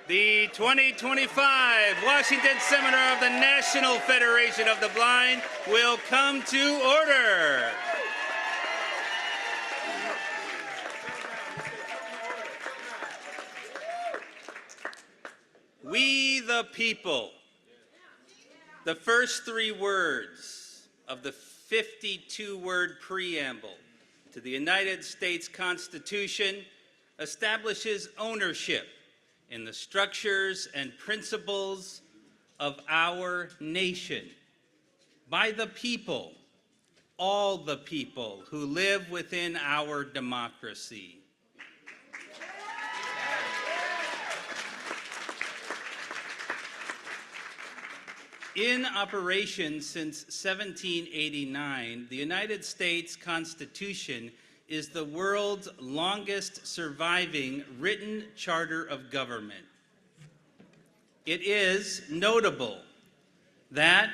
The 2025 Washington Seminar of the National Federation of the Blind will come to order. We the people. The first three words of the 52-word preamble to the United States Constitution establishes ownership in the structures and principles of our nation by the people, all the people who live within our democracy. In operation since 1789, the United States Constitution is the world's longest surviving written charter of government. It is notable that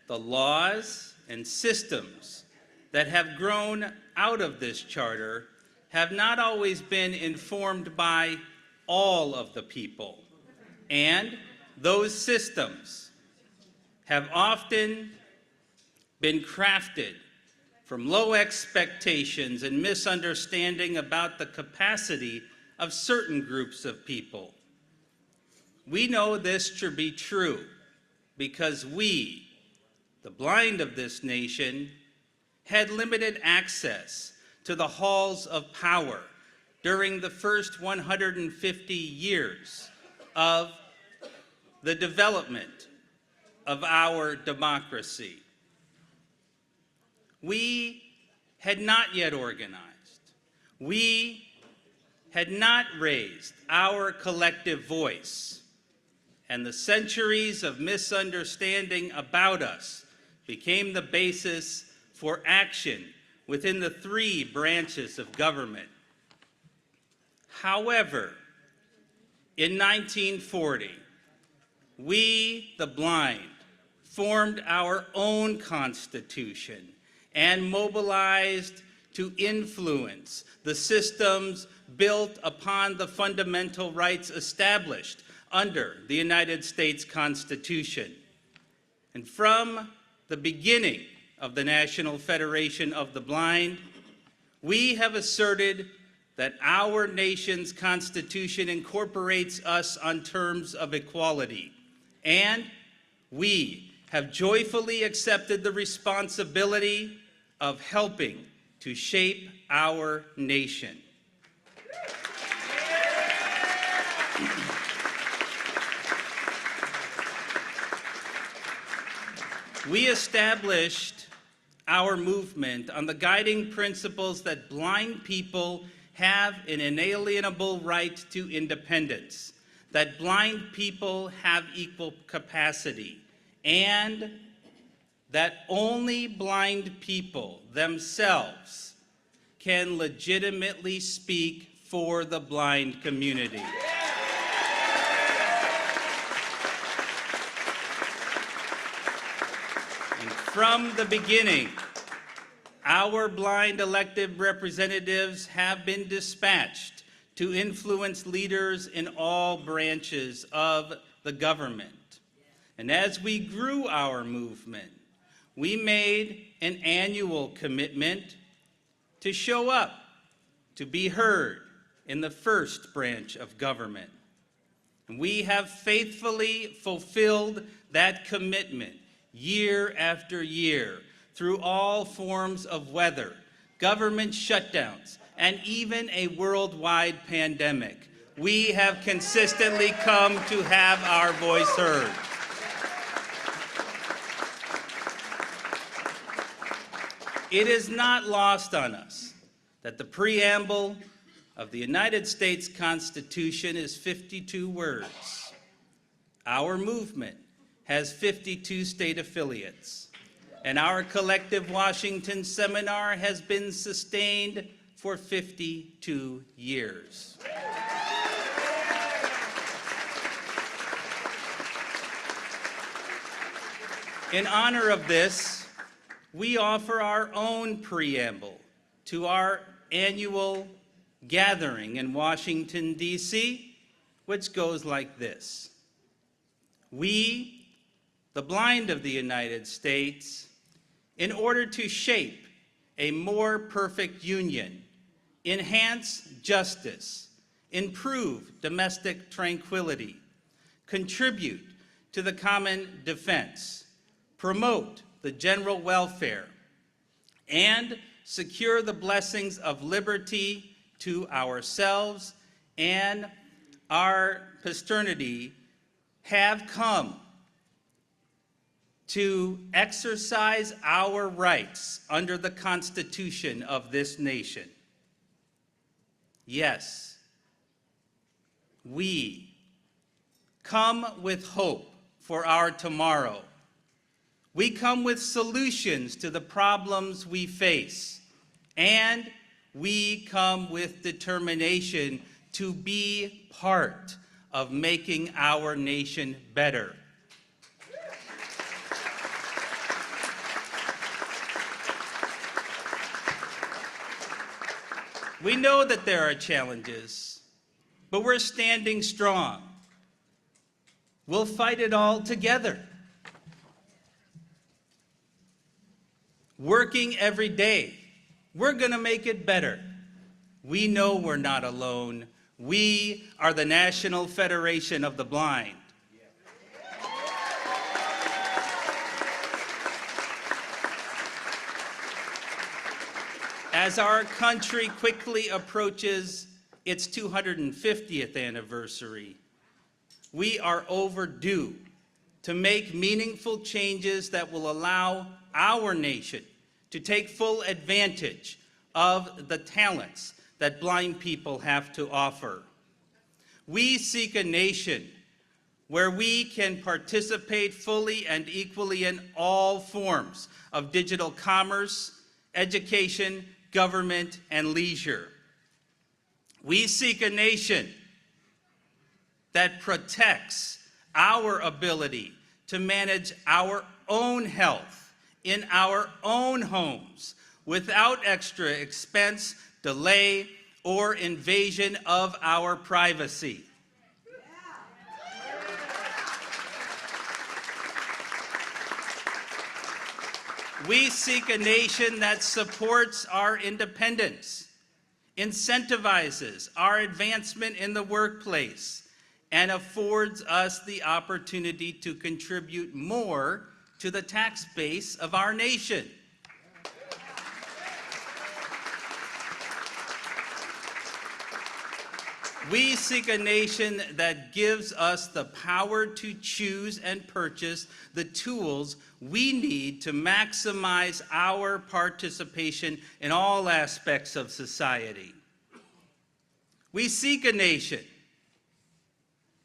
the laws and systems that have grown out of this charter have not always been informed by all of the people, and those systems have often been crafted from low expectations and misunderstanding about the capacity of certain groups of people. We know this to be true because we, the blind of this nation, had limited access to the halls of power during the first 150 years of the development of our democracy. We had not yet organized. We had not raised our collective voice, and the centuries of misunderstanding about us became the basis for action within the three branches of government. However, in 1940, we, the blind, formed our own Constitution and mobilized to influence the systems built upon the fundamental rights established under the United States Constitution. And from the beginning of the National Federation of the Blind, we have asserted that our nation's Constitution incorporates us on terms of equality, and we have joyfully accepted the responsibility of helping to shape our nation. We established our movement on the guiding principles that blind people have an inalienable right to independence, that blind people have equal capacity, and that only blind people themselves can legitimately speak for the blind community. And from the beginning, our blind elected representatives have been dispatched to influence leaders in all branches of the government. And as we grew our movement, we made an annual commitment to show up, to be heard in the first branch of government. And we have faithfully fulfilled that commitment year after year through all forms of weather, government shutdowns, and even a worldwide pandemic. We have consistently come to have our voice heard. It is not lost on us that the preamble of the United States Constitution is 52 words. Our movement has 52 state affiliates, and our collective Washington seminar has been sustained for 52 years. In honor of this, we offer our own preamble to our annual gathering in Washington, D.C. which goes like this. We, the blind of the United States, in order to shape a more perfect union, enhance justice, improve domestic tranquility, contribute to the common defense, promote the general welfare, and secure the blessings of liberty to ourselves and our posterity, have come to exercise our rights under the Constitution of this nation. Yes, we come with hope for our tomorrow. We come with solutions to the problems we face, and we come with determination to be part of making our nation better. We know that there are challenges, but we're standing strong. We'll fight it all together. Working every day, we're going to make it better. We know we're not alone. We are the National Federation of the Blind. As our country quickly approaches its 250th anniversary, we are overdue to make meaningful changes that will allow our nation to take full advantage of the talents that blind people have to offer. We seek a nation where we can participate fully and equally in all forms of digital commerce, education, government, and leisure. We seek a nation that protects our ability to manage our own health in our own homes without extra expense, delay, or invasion of our privacy. We seek a nation that supports our independence, incentivizes our advancement in the workplace, and affords us the opportunity to contribute more to the tax base of our nation. We seek a nation that gives us the power to choose and purchase the tools we need to maximize our participation in all aspects of society. We seek a nation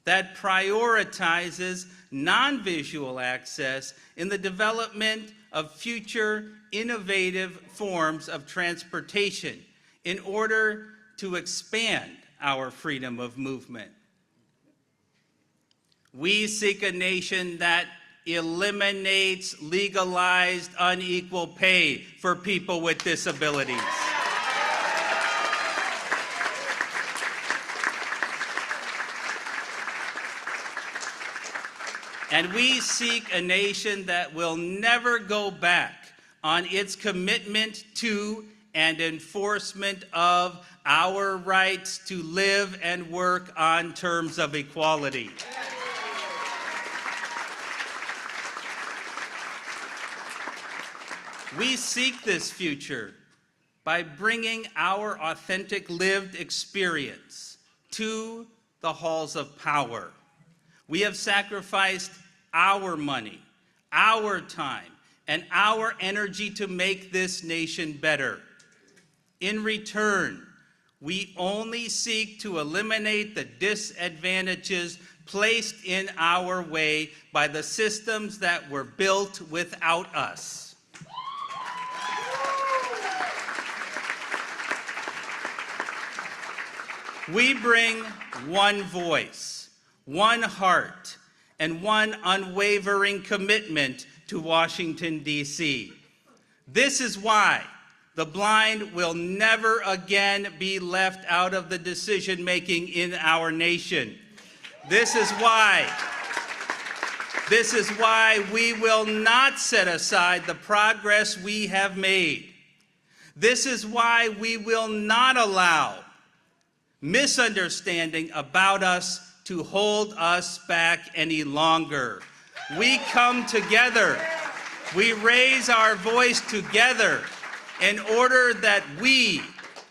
that prioritizes non-visual access in the development of future innovative forms of transportation in order to expand our freedom of movement. We seek a nation that eliminates legalized unequal pay for people with disabilities. And we seek a nation that will never go back on its commitment to and enforcement of our rights to live and work on terms of equality. We seek this future by bringing our authentic lived experience to the halls of power. We have sacrificed our money, our time, and our energy to make this nation better. In return, we only seek to eliminate the disadvantages placed in our way by the systems that were built without us. We bring one voice, one heart, and one unwavering commitment to Washington, D.C. This is why the blind will never again be left out of the decision-making in our nation. This is why we will not set aside the progress we have made. This is why we will not allow misunderstanding about us to hold us back any longer. We come together, we raise our voice together in order that we,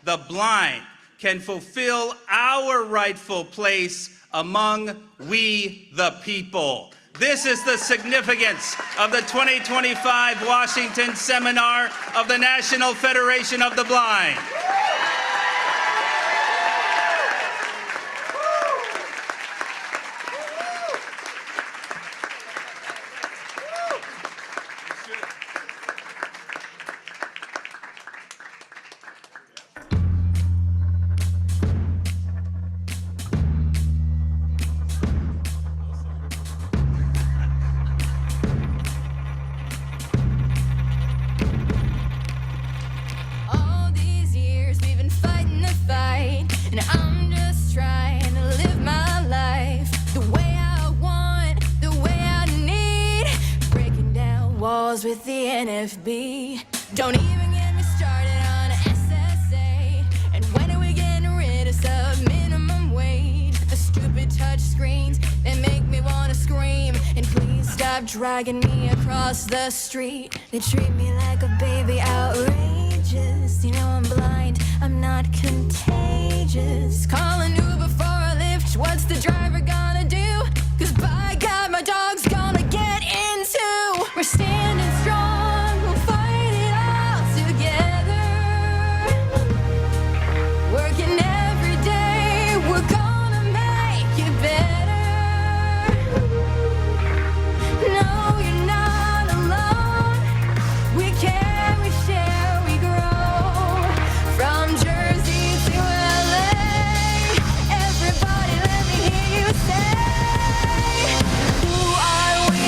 the blind, can fulfill our rightful place among we, the people. This is the significance of the 2025 Washington Seminar of the National Federation of the Blind. With the NFB. Don't even get me started on SSA. And when are we getting rid of sub minimum wage? The stupid touch screens, they make me wanna scream. And please stop dragging me across the street. They treat me like a baby, outrageous. You know I'm blind, I'm not contagious. Call an Uber for a lift, what's the driver gonna do? Cause by God, my dog's gonna get into. We're standing strong, we'll fight it all together. Working every day, we're gonna make it better. No, you're not alone. We care, we share, we grow. From Jersey to LA, everybody let me hear you say, who are we?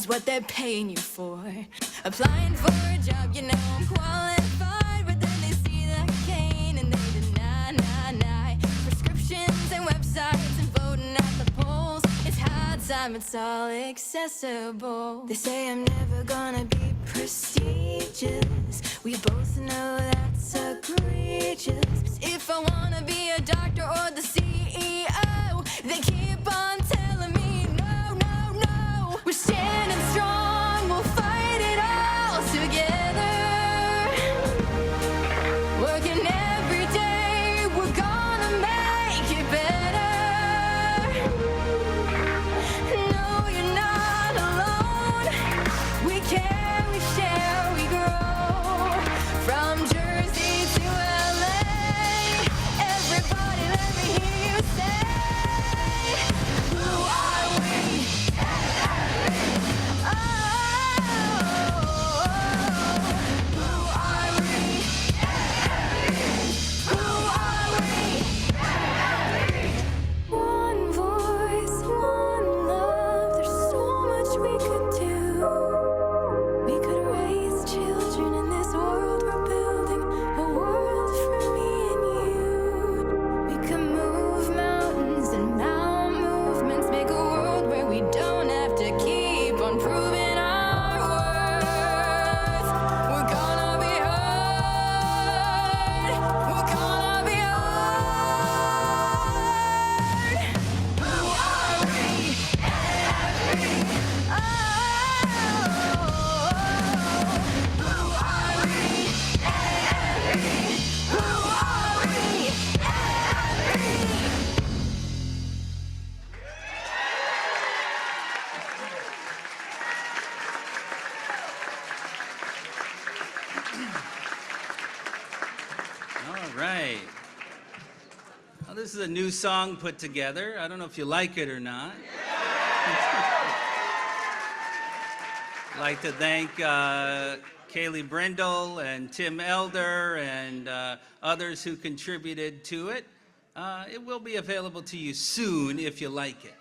What they're paying you for. Applying for a job, you know I'm qualified, but then they see the cane and they deny prescriptions and websites and voting at the polls. It's high time, it's all accessible. They say I'm never gonna be prestigious. We both know that's egregious. If I wanna be a doctor or the CEO, they keep on telling me no, no, no. We're standing strong, we'll fight it all together. Working every day, we're gonna make it better. No, you're not alone. We care, we share, we grow. From Jersey to LA, everybody let me hear you say, who are we? One voice, one love, there's so much we could do. We could raise children in this world we're building, a world for me and you. We could move mountains and mount movements, make a world where we don't have to keep on proving our worth. We're gonna be heard. We're gonna be heard. Who are we? Who are we? Who are we? All right. Well, this is a new song put together. I don't know if you like it or not. I'd like to thank Kaylee Brindle and Tim Elder and others who contributed to it. It will be available to you soon if you like it.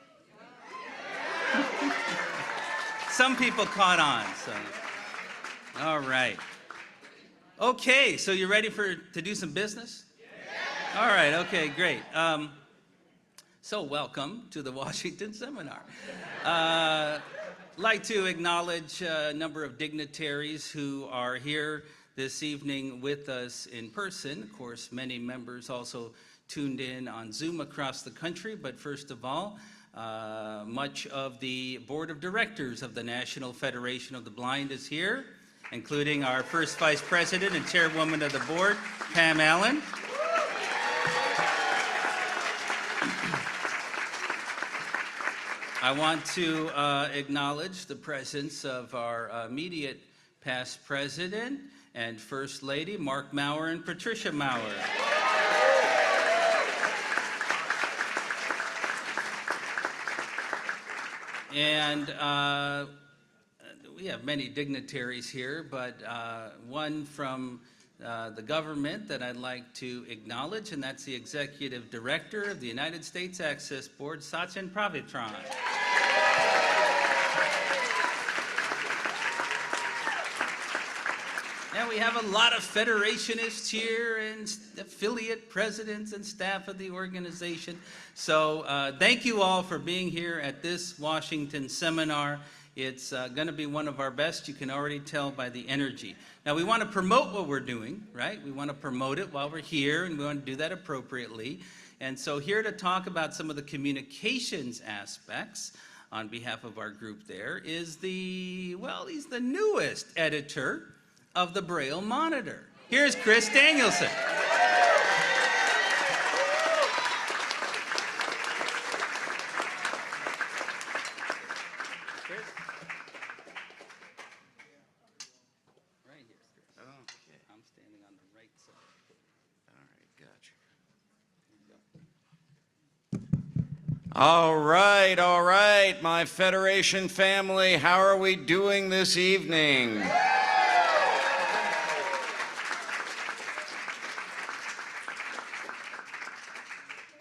Some people caught on, so. All right. Okay, so you ready to do some business? All right, okay, great. So welcome to the Washington Seminar. I'd like to acknowledge a number of dignitaries who are here this evening with us in person. Of course, many members also tuned in on Zoom across the country, but first of all, much of the board of directors of the National Federation of the Blind is here, including our first vice president and chairwoman of the board, Pam Allen. I want to acknowledge the presence of our immediate past president and first lady, Mark Maurer and Patricia Maurer. And we have many dignitaries here, but one from the government that I'd like to acknowledge, and that's the Executive Director of the United States Access Board, Sachin Pravitran. And we have a lot of federationists here and affiliate presidents and staff of the organization. So thank you all for being here at this Washington seminar. It's going to be one of our best. You can already tell by the energy. Now, we want to promote what we're doing, right? We want to promote it while we're here, and we want to do that appropriately. And so here to talk about some of the communications aspects on behalf of our group there is he's the newest editor of the Braille Monitor. Here's Chris Danielson. Chris? Right here, Chris. Okay. I'm standing on the right side. All right, gotcha. All right, my Federation family, how are we doing this evening?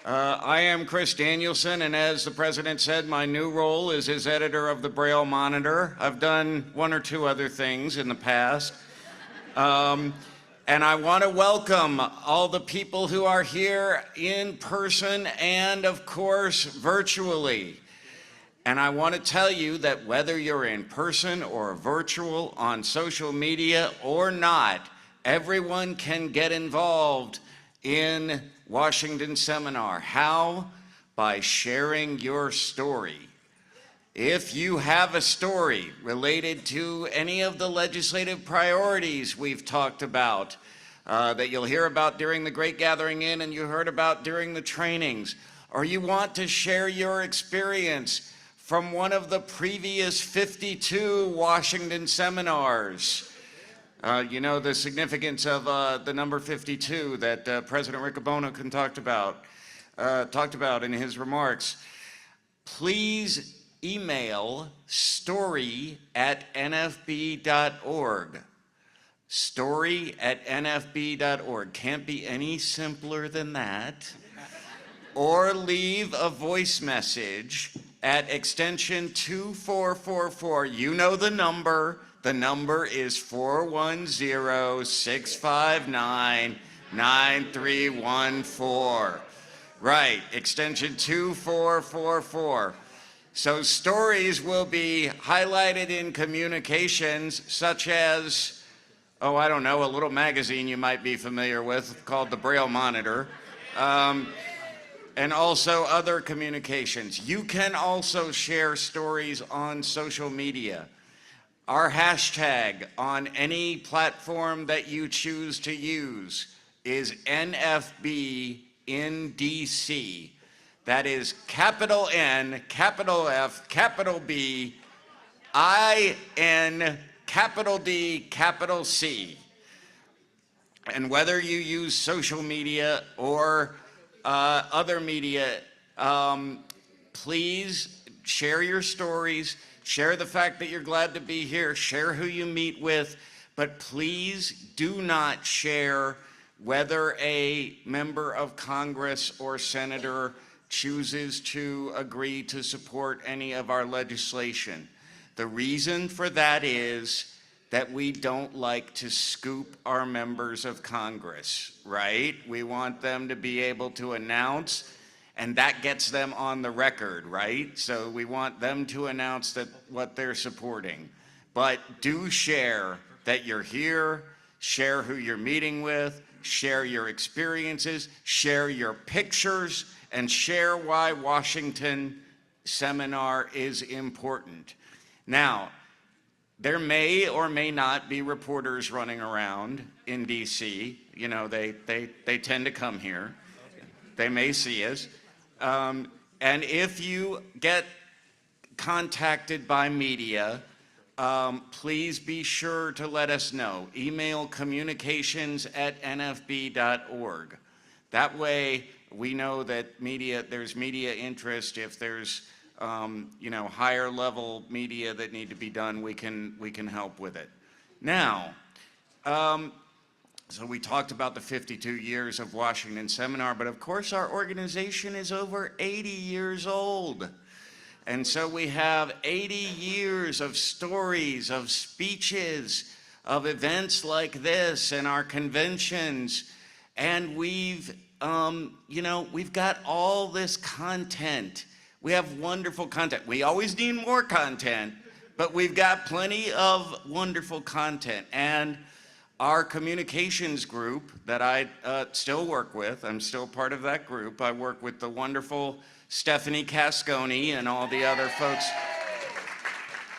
I am Chris Danielson, and as the president said, my new role is as editor of the Braille Monitor. I've done one or two other things in the past. And I want to welcome all the people who are here in person and, of course, virtually. And I want to tell you that whether you're in person or virtual, on social media or not, everyone can get involved in Washington Seminar. How? By sharing your story. If you have a story related to any of the legislative priorities we've talked about, that you'll hear about during the Great Gathering In and you heard about during the trainings, or you want to share your experience from one of the previous 52 Washington seminars, you know the significance of the number 52 that President Riccobono talked about in his remarks. Please email story@nfb.org. Story@nfb.org. Can't be any simpler than that. Or leave a voice message at extension 2444. You know the number. The number is 410-659-9314. Right, extension 2444. So stories will be highlighted in communications such as, oh, I don't know, a little magazine you might be familiar with called the Braille Monitor, and also other communications. You can also share stories on social media. Our hashtag on any platform that you choose to use is NFBInDC. That is capital N, capital F, capital B, I-N, capital D, capital C. And whether you use social media or other media, please share your stories, Share the fact that you're glad to be here. Share who you meet with. But please do not share whether a member of Congress or senator chooses to agree to support any of our legislation. The reason for that is that we don't like to scoop our members of Congress, right? We want them to be able to announce, and that gets them on the record, right? So we want them to announce that what they're supporting. But do share that you're here, share who you're meeting with, share your experiences, share your pictures, and share why Washington seminar is important. Now, there may or may not be reporters running around in DC. You know, they tend to come here. They may see us. And if you get contacted by media, please be sure to let us know. Email communications@nfb.org. That way we know that there's media interest. If there's higher level media that need to be done, we can help with it. Now, so we talked about the 52 years of Washington Seminar, but of course our organization is over 80 years old. And so we have 80 years of stories, of speeches, of events like this and our conventions. And we've got all this content. We have wonderful content. We always need more content, but we've got plenty of wonderful content. And our communications group that I still work with, I'm still part of that group. I work with the wonderful Stephanie Casconi and all the other folks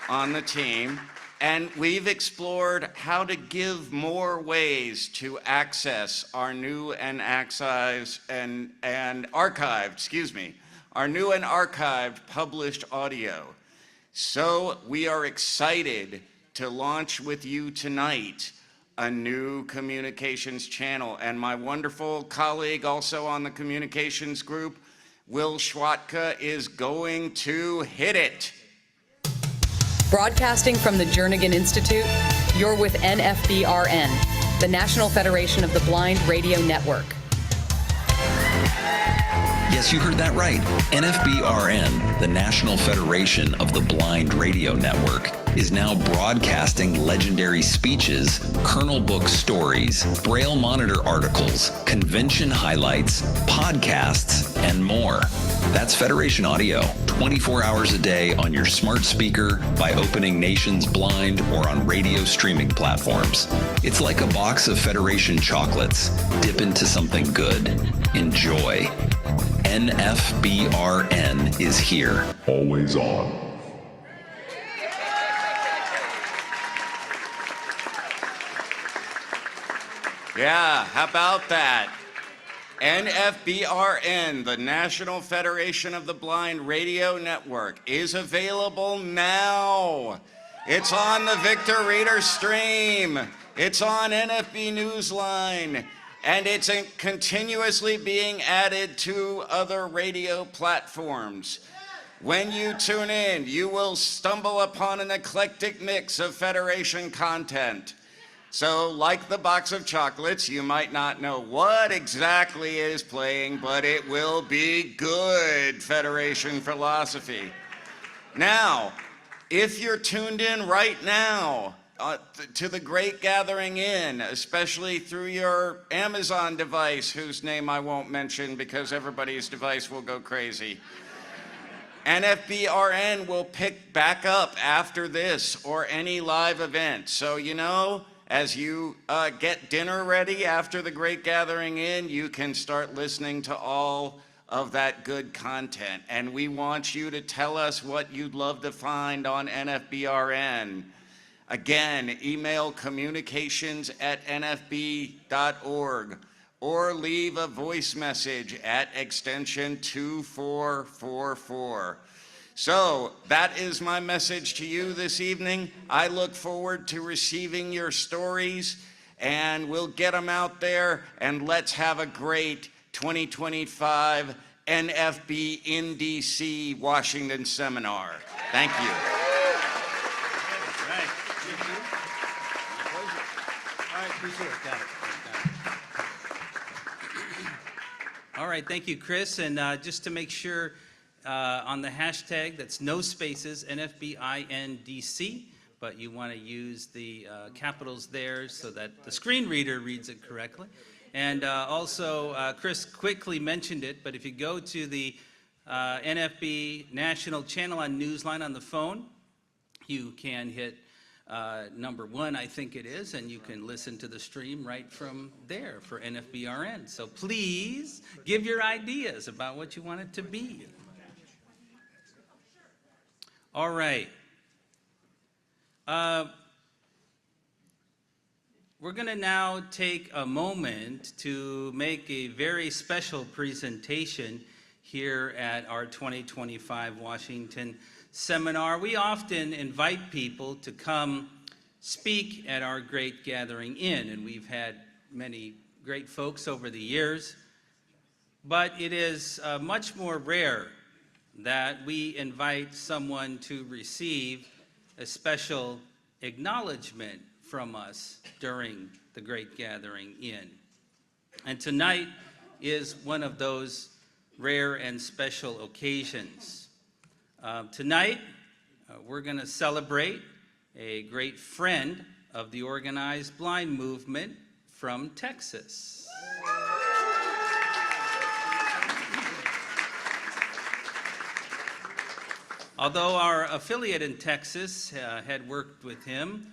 on the team. And we've explored how to give more ways to access our new and archived published audio. So we are excited to launch with you tonight a new communications channel. And my wonderful colleague also on the communications group, Will Schwatka, is going to hit it. Broadcasting from the Jernigan Institute, you're with NFBRN, the National Federation of the Blind Radio Network. Yes, you heard that right. NFBRN, the National Federation of the Blind Radio Network, is now broadcasting legendary speeches, Kernel Book stories, Braille Monitor articles, convention highlights, podcasts, and more. That's Federation Audio, 24 hours a day on your smart speaker, by opening Nations Blind, or on radio streaming platforms. It's like a box of Federation chocolates. Dip into something good. Enjoy. NFBRN is here. Always on. Yeah, how about that? NFBRN, the National Federation of the Blind Radio Network, is available now. It's on the Victor Reader stream. It's on NFB Newsline. And it's continuously being added to other radio platforms. When you tune in, you will stumble upon an eclectic mix of Federation content. So, like the box of chocolates, you might not know what exactly is playing, but it will be good Federation philosophy. Now, if you're tuned in right now to the Great Gathering In, especially through your Amazon device, whose name I won't mention because everybody's device will go crazy, NFBRN will pick back up after this or any live event. So, as you get dinner ready after the Great Gathering In, you can start listening to all of that good content. And we want you to tell us what you'd love to find on NFBRN. Again, email communications@nfb.org or leave a voice message at extension 2444. So that is my message to you this evening. I look forward to receiving your stories, and we'll get them out there, and let's have a great 2025 NFB in DC Washington seminar. Thank you. right, appreciate it. Got it. All right, thank you, Chris. And just to make sure, on the hashtag, that's no spaces, NFBINDC, but you want to use the capitals there so that the screen reader reads it correctly. And also, Chris quickly mentioned it, but if you go to the NFB National Channel on Newsline on the phone, you can hit number 1, I think it is, and you can listen to the stream right from there for NFBRN. So please give your ideas about what you want it to be. All right. We're going to now take a moment to make a very special presentation here at our 2025 Washington seminar. We often invite people to come speak at our great gathering inn, and we've had many great folks over the years, but it is much more rare that we invite someone to receive a special acknowledgement from us during the great gathering inn. And tonight is one of those rare and special occasions. Tonight, we're going to celebrate a great friend of the organized blind movement from Texas. Although our affiliate in Texas had worked with him,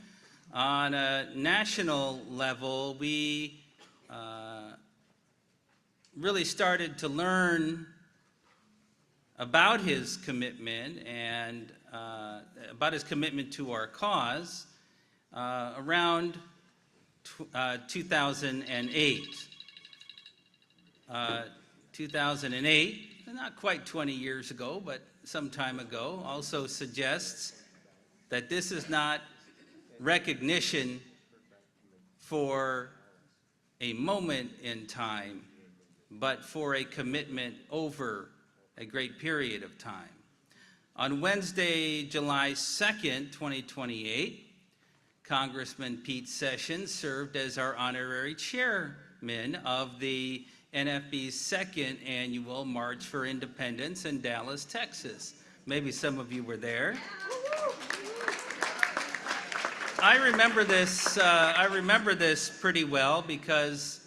on a national level, we really started to learn about his commitment and about his commitment to our cause around 2008. 2008, not quite 20 years ago, but some time ago, also suggests that this is not recognition for a moment in time, but for a commitment over a great period of time. On Wednesday, July 2nd, 2028, Congressman Pete Sessions served as our honorary chairman of the NFB's second annual March for Independence in Dallas, Texas. Maybe some of you were there. I remember this pretty well because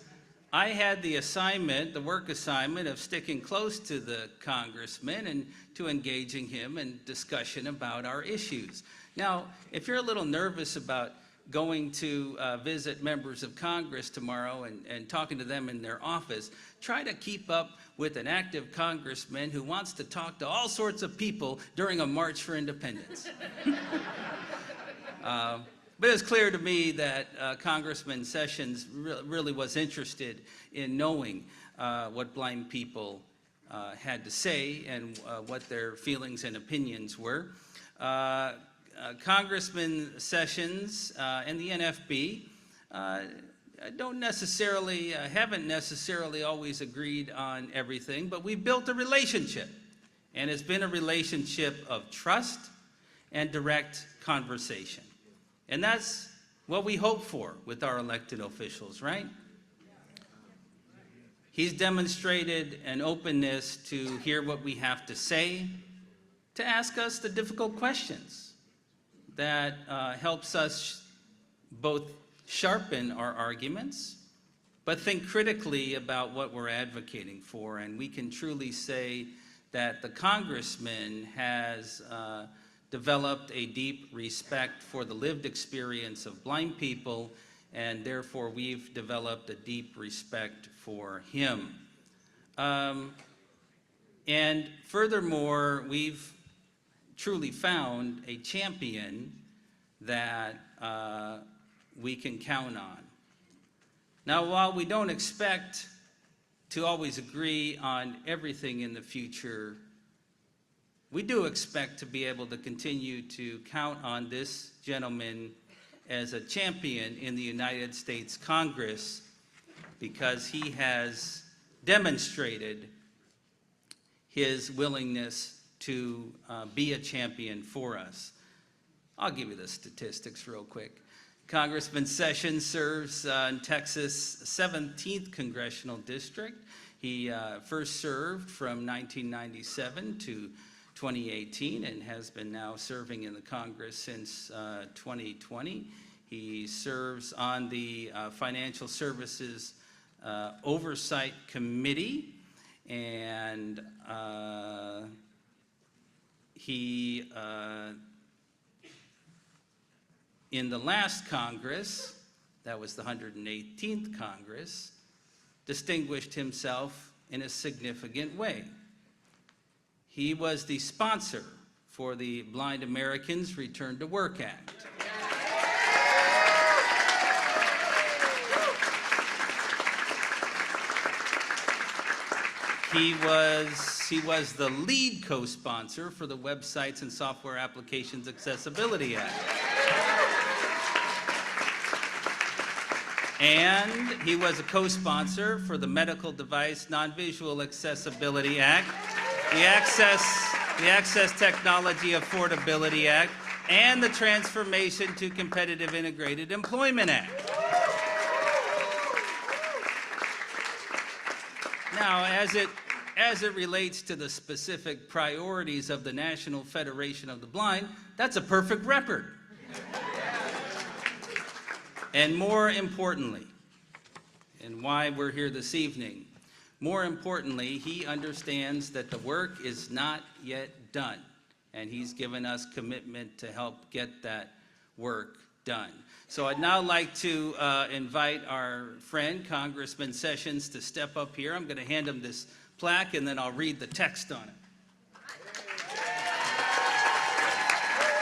I had the assignment, the work assignment of sticking close to the congressman and to engaging him in discussion about our issues. Now, if you're a little nervous about going to visit members of Congress tomorrow and talking to them in their office, try to keep up with an active congressman who wants to talk to all sorts of people during a March for Independence. But it's clear to me that Congressman Sessions really was interested in knowing what blind people had to say and what their feelings and opinions were. Congressman Sessions and the NFB haven't necessarily always agreed on everything, but we built a relationship, and it's been a relationship of trust and direct conversation. And that's what we hope for with our elected officials, right? He's demonstrated an openness to hear what we have to say, to ask us the difficult questions that helps us both sharpen our arguments, but think critically about what we're advocating for. And we can truly say that the congressman has developed a deep respect for the lived experience of blind people, and therefore we've developed a deep respect for him. And furthermore, we've truly found a champion that we can count on. Now, while we don't expect to always agree on everything in the future, we do expect to be able to continue to count on this gentleman as a champion in the United States Congress because he has demonstrated his willingness to be a champion for us. I'll give you the statistics real quick. Congressman Sessions serves in Texas' 17th Congressional District. He first served from 1997 to 2018 and has been now serving in the Congress since 2020. He serves on the Financial Services Oversight Committee, and he, in the last Congress, that was the 118th Congress, distinguished himself in a significant way. He was the sponsor for the Blind Americans Return to Work Act. He was the lead co-sponsor for the Websites and Software Applications Accessibility Act. And he was a co-sponsor for the Medical Device Non-Visual Accessibility Act, the Access Technology Affordability Act, and the Transformation to Competitive Integrated Employment Act. Now, as it relates to the specific priorities of the National Federation of the Blind, that's a perfect record. And more importantly, and why we're here this evening, more importantly, he understands that the work is not yet done, and he's given us commitment to help get that work done. So I'd now like to invite our friend, Congressman Sessions, to step up here. I'm going to hand him this plaque, and then I'll read the text on it.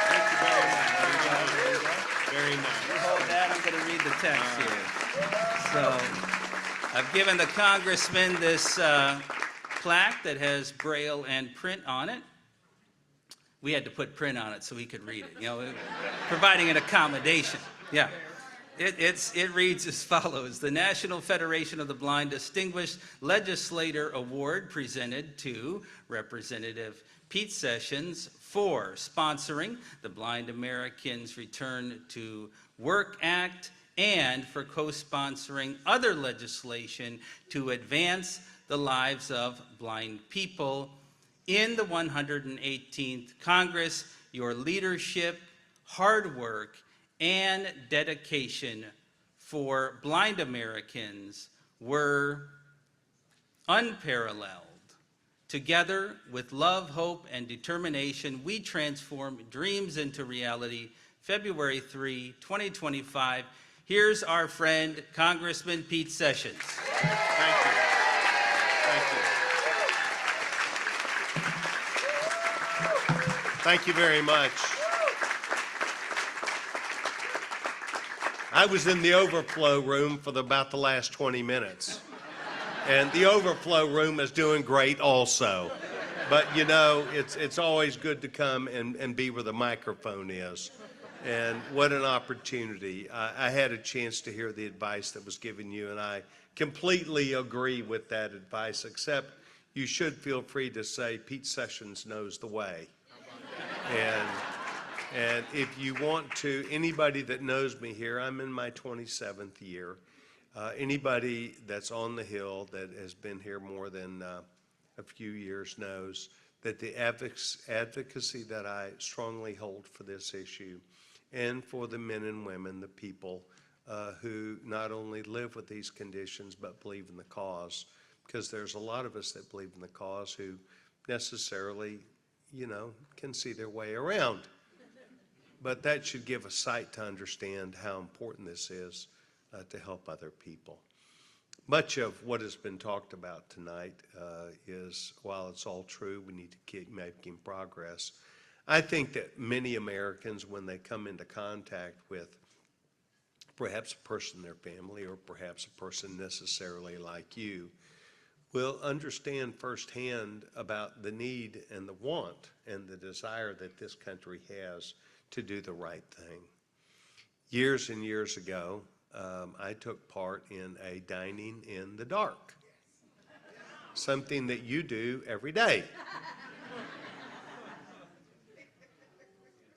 Thank you very much. Very nice. You hold that, I'm going to read the text here. So I've given the congressman this plaque that has Braille and print on it. We had to put print on it so he could read it, you know, providing an accommodation. Yeah. It reads as follows: the National Federation of the Blind Distinguished Legislator Award presented to Representative Pete Sessions for sponsoring the Blind Americans Return to Work Act and for co-sponsoring other legislation to advance the lives of blind people in the 118th Congress. Your leadership, hard work, and dedication for blind Americans were unparalleled. Together, with love, hope, and determination, we transform dreams into reality. February 3, 2025. Here's our friend, Congressman Pete Sessions. Thank you. Thank you. Thank you very much. I was in the overflow room for about the last 20 minutes. And the overflow room is doing great also. But you know, it's always good to come and be where the microphone is. And what an opportunity. I had a chance to hear the advice that was given you, and I completely agree with that advice, except you should feel free to say Pete Sessions knows the way. And if you want to, anybody that knows me here, I'm in my 27th year. Anybody that's on the Hill that has been here more than a few years knows that the advocacy that I strongly hold for this issue and for the men and women, the people who not only live with these conditions but believe in the cause, because there's a lot of us that believe in the cause who necessarily, you know, can see their way around. But that should give us sight to understand how important this is to help other people. Much of what has been talked about tonight is, while it's all true, we need to keep making progress. I think that many Americans, when they come into contact with perhaps a person in their family or perhaps a person necessarily like you, will understand firsthand about the need and the want and the desire that this country has to do the right thing. Years and years ago, I took part in a dining in the dark, something that you do every day.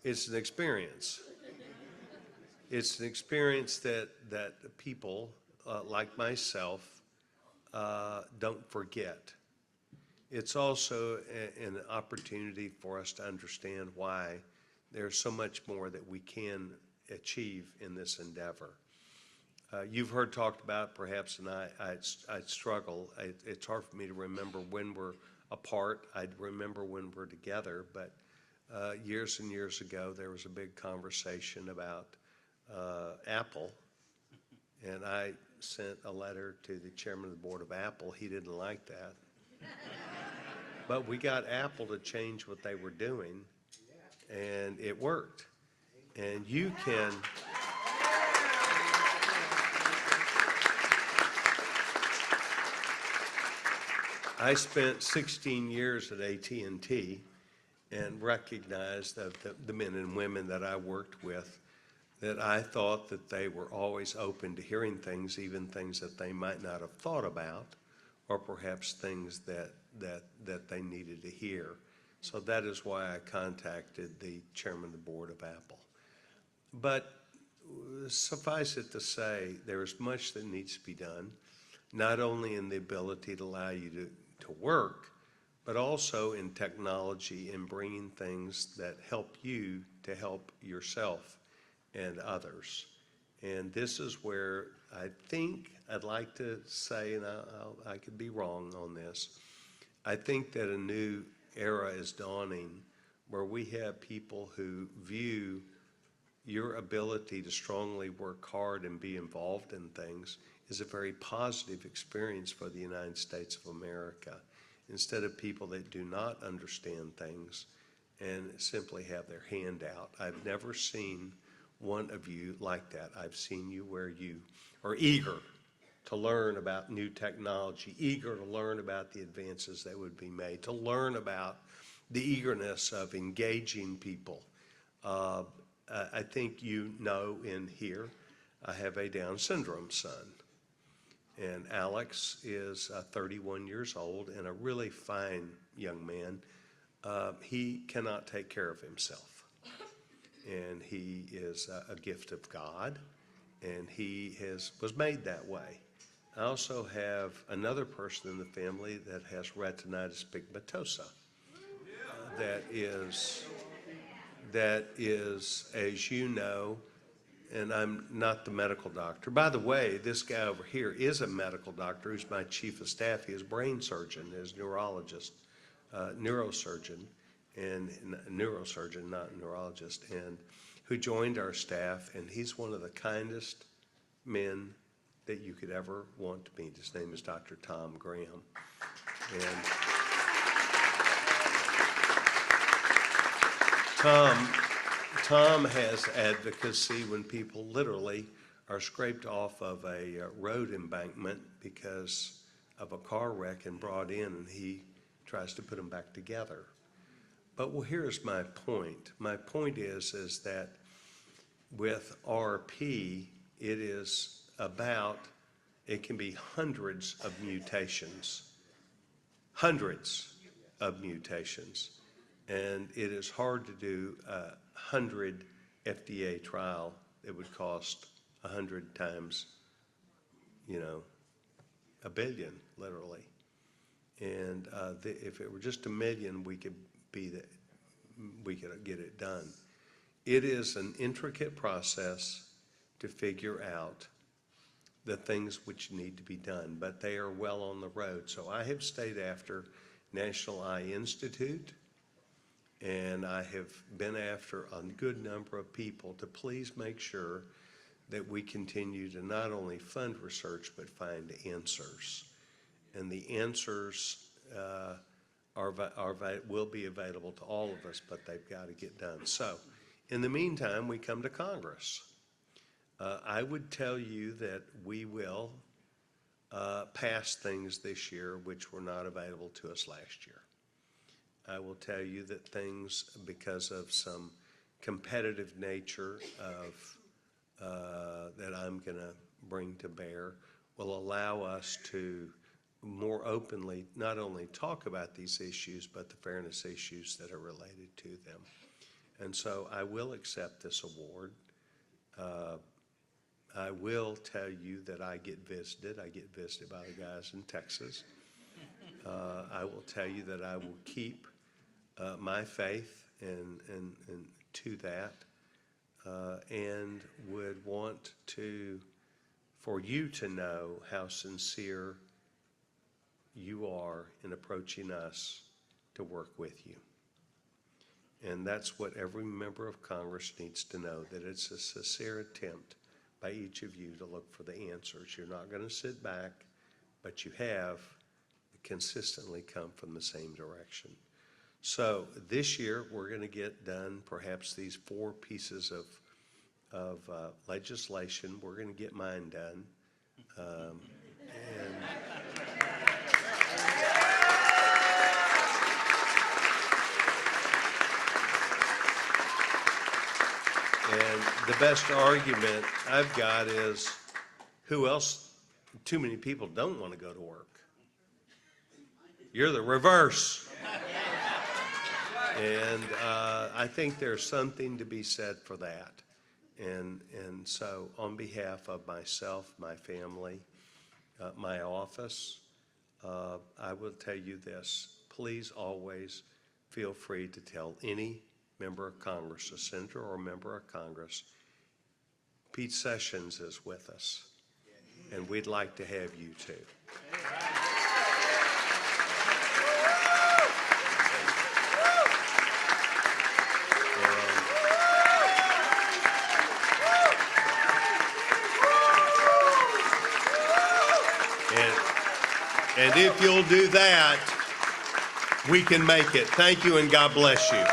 It's an experience. It's an experience that people like myself don't forget. It's also an opportunity for us to understand why there's so much more that we can achieve in this endeavor. You've heard talked about, perhaps, and I struggle. It's hard for me to remember when we're apart. I'd remember when we're together, but years and years ago, there was a big conversation about Apple, and I sent a letter to the chairman of the board of Apple. He didn't like that. But we got Apple to change what they were doing, and it worked. And you can... I spent 16 years at AT&T and recognized that the men and women that I worked with, that I thought that they were always open to hearing things, even things that they might not have thought about, or perhaps things that they needed to hear. So that is why I contacted the chairman of the board of Apple. But suffice it to say, there is much that needs to be done, not only in the ability to allow you to work, but also in technology and bringing things that help you to help yourself and others. And this is where I think I'd like to say, and I could be wrong on this, I think that a new era is dawning where we have people who view your ability to strongly work hard and be involved in things is a very positive experience for the United States of America, instead of people that do not understand things and simply have their hand out. I've never seen one of you like that. I've seen you where you are eager to learn about new technology, eager to learn about the advances that would be made, to learn about the eagerness of engaging people. I think you know in here, I have a Down syndrome son. And Alex is 31 years old and a really fine young man. He cannot take care of himself. And he is a gift of God, and he was made that way. I also have another person in the family that has retinitis pigmentosa. That is, as you know, and I'm not the medical doctor. By the way, this guy over here is a medical doctor who's my chief of staff. He is brain surgeon, is neurologist, neurosurgeon, not neurologist, and who joined our staff, and he's one of the kindest men that you could ever want to meet. His name is Dr. Tom Graham. And Tom has advocacy when people literally are scraped off of a road embankment because of a car wreck and brought in, and he tries to put them back together. But well, here's my point. My point is that with RP, it can be hundreds of mutations. And it is hard to do 100 FDA trial. It would cost 100 times, $1 billion, literally. And if it were just $1 million, we could get it done. It is an intricate process to figure out the things which need to be done, but they are well on the road. So I have stayed after National Eye Institute, and I have been after a good number of people to please make sure that we continue to not only fund research, but find answers. And the answers will be available to all of us, but they've got to get done. So in the meantime, we come to Congress. I would tell you that we will pass things this year which were not available to us last year. I will tell you that things, because of some competitive nature that I'm going to bring to bear, will allow us to more openly not only talk about these issues, but the fairness issues that are related to them. And so I will accept this award. I will tell you that I get visited. I get visited by the guys in Texas. I will tell you that I will keep my faith and to that, and would want for you to know how sincere you are in approaching us to work with you. And that's what every member of Congress needs to know, that it's a sincere attempt by each of you to look for the answers. You're not going to sit back, but you have consistently come from the same direction. So this year, we're going to get done perhaps these 4 pieces of legislation. We're going to get mine done. And the best argument I've got is, who else? Too many people don't want to go to work. You're the reverse. And I think there's something to be said for that. And so on behalf of myself, my family, my office, I will tell you this. Please always feel free to tell any member of Congress, a senator or a member of Congress, Pete Sessions is with us, and we'd like to have you too. And if you'll do that, we can make it. Thank you, and God bless you.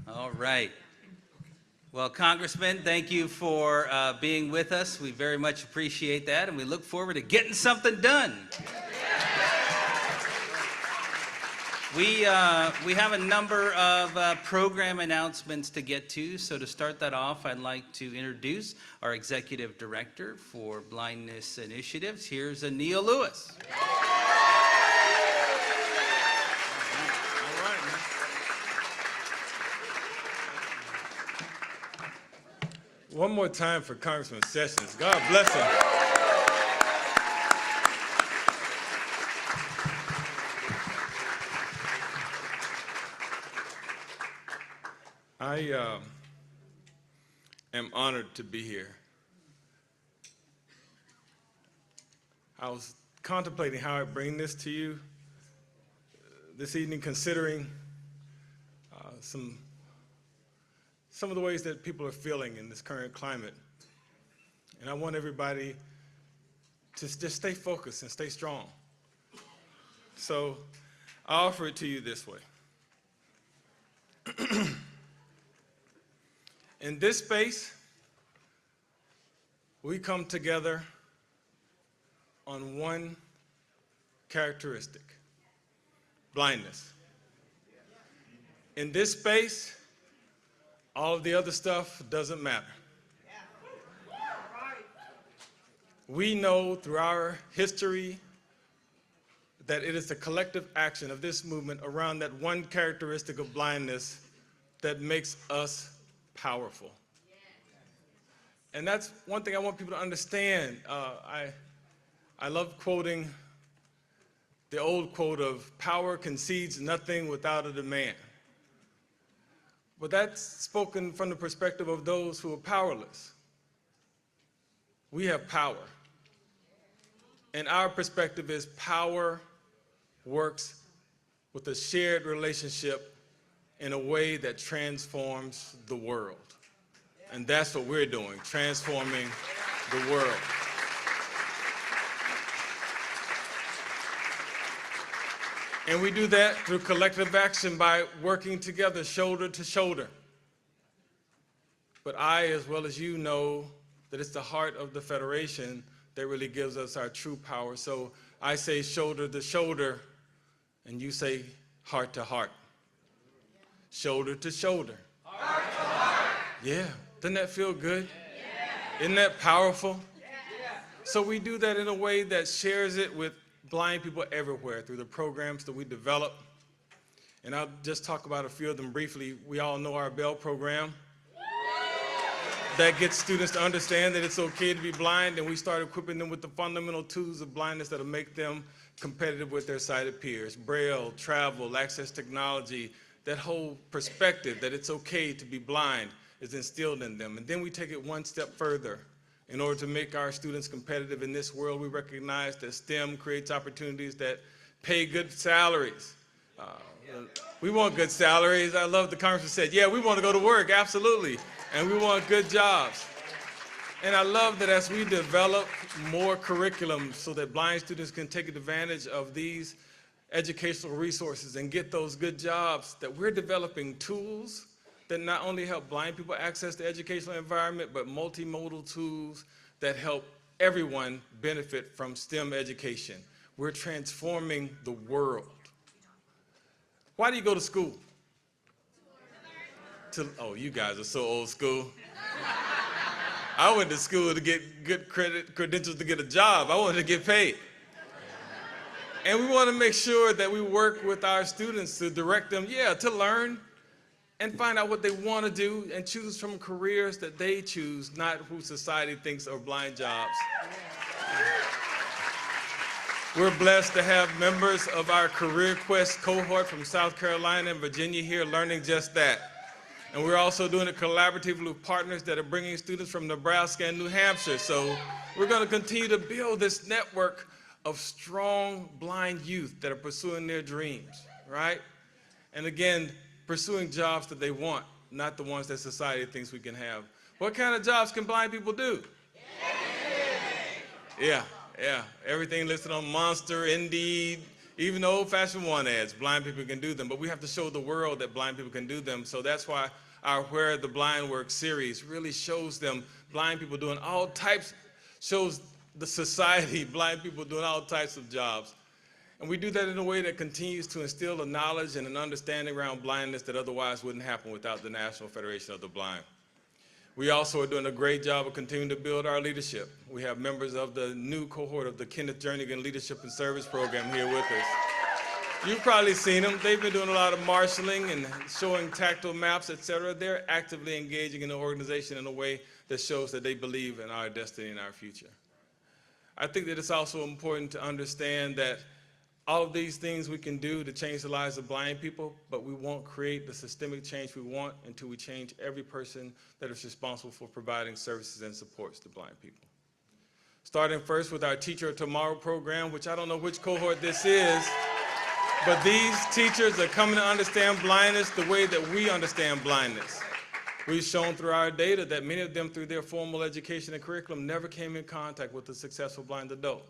All right. Well, Congressman, thank you for being with us. We very much appreciate that, and we look forward to getting something done. We have a number of program announcements to get to, so to start that off, I'd like to introduce our Executive Director for Blindness Initiatives. Here's Neil Lewis. One more time for Congressman Sessions. God bless him. I am honored to be here. I was contemplating how I bring this to you this evening, considering some of the ways that people are feeling in this current climate. And I want everybody to just stay focused and stay strong. So I offer it to you this way. In this space, we come together on one characteristic: blindness. In this space, all of the other stuff doesn't matter. We know through our history that it is the collective action of this movement around that one characteristic of blindness that makes us powerful. And that's one thing I want people to understand. I love quoting the old quote of power concedes nothing without a demand. But that's spoken from the perspective of those who are powerless. We have power. And our perspective is power works with a shared relationship in a way that transforms the world. And that's what we're doing, transforming the world. And we do that through collective action by working together, shoulder to shoulder. But I, as well as you, know that it's the heart of the Federation that really gives us our true power. So I say shoulder to shoulder, and you say heart to heart. Shoulder to shoulder. Heart to heart. Yeah, doesn't that feel good? Isn't that powerful? So we do that in a way that shares it with blind people everywhere through the programs that we develop. And I'll just talk about a few of them briefly. We all know our Bell program. That gets students to understand that it's okay to be blind, and we start equipping them with the fundamental tools of blindness that'll make them competitive with their sighted peers. Braille, travel, access technology, that whole perspective that it's okay to be blind is instilled in them. And then we take it one step further. In order to make our students competitive in this world, we recognize that STEM creates opportunities that pay good salaries. We want good salaries. I love the congressman said, yeah, we want to go to work, absolutely. And we want good jobs. And I love that as we develop more curriculum so that blind students can take advantage of these educational resources and get those good jobs, that we're developing tools that not only help blind people access the educational environment, but multimodal tools that help everyone benefit from STEM education. We're transforming the world. Why do you go to school? Oh, you guys are so old school. I went to school to get good credentials to get a job. I wanted to get paid. And we want to make sure that we work with our students to direct them, to learn and find out what they want to do and choose from careers that they choose, not who society thinks are blind jobs. We're blessed to have members of our Career Quest cohort from South Carolina and Virginia here learning just that. And we're also doing it collaboratively with partners that are bringing students from Nebraska and New Hampshire. So we're going to continue to build this network of strong blind youth that are pursuing their dreams, right? And again, pursuing jobs that they want, not the ones that society thinks we can have. What kind of jobs can blind people do? Yeah. Everything listed on Monster, Indeed, even the old-fashioned want ads, blind people can do them. But we have to show the world that blind people can do them. So that's why our Where the Blind Work series really shows them blind people doing all types, shows the society blind people doing all types of jobs. And we do that in a way that continues to instill a knowledge and an understanding around blindness that otherwise wouldn't happen without the National Federation of the Blind. We also are doing a great job of continuing to build our leadership. We have members of the new cohort of the Kenneth Jernigan Leadership and Service Program here with us. You've probably seen them. They've been doing a lot of marshaling and showing tactile maps, et cetera. They're actively engaging in the organization in a way that shows that they believe in our destiny and our future. I think that it's also important to understand that all of these things we can do to change the lives of blind people, but we won't create the systemic change we want until we change every person that is responsible for providing services and supports to blind people. Starting first with our Teacher of Tomorrow program, which I don't know which cohort this is, but these teachers are coming to understand blindness the way that we understand blindness. We've shown through our data that many of them, through their formal education and curriculum, never came in contact with a successful blind adult.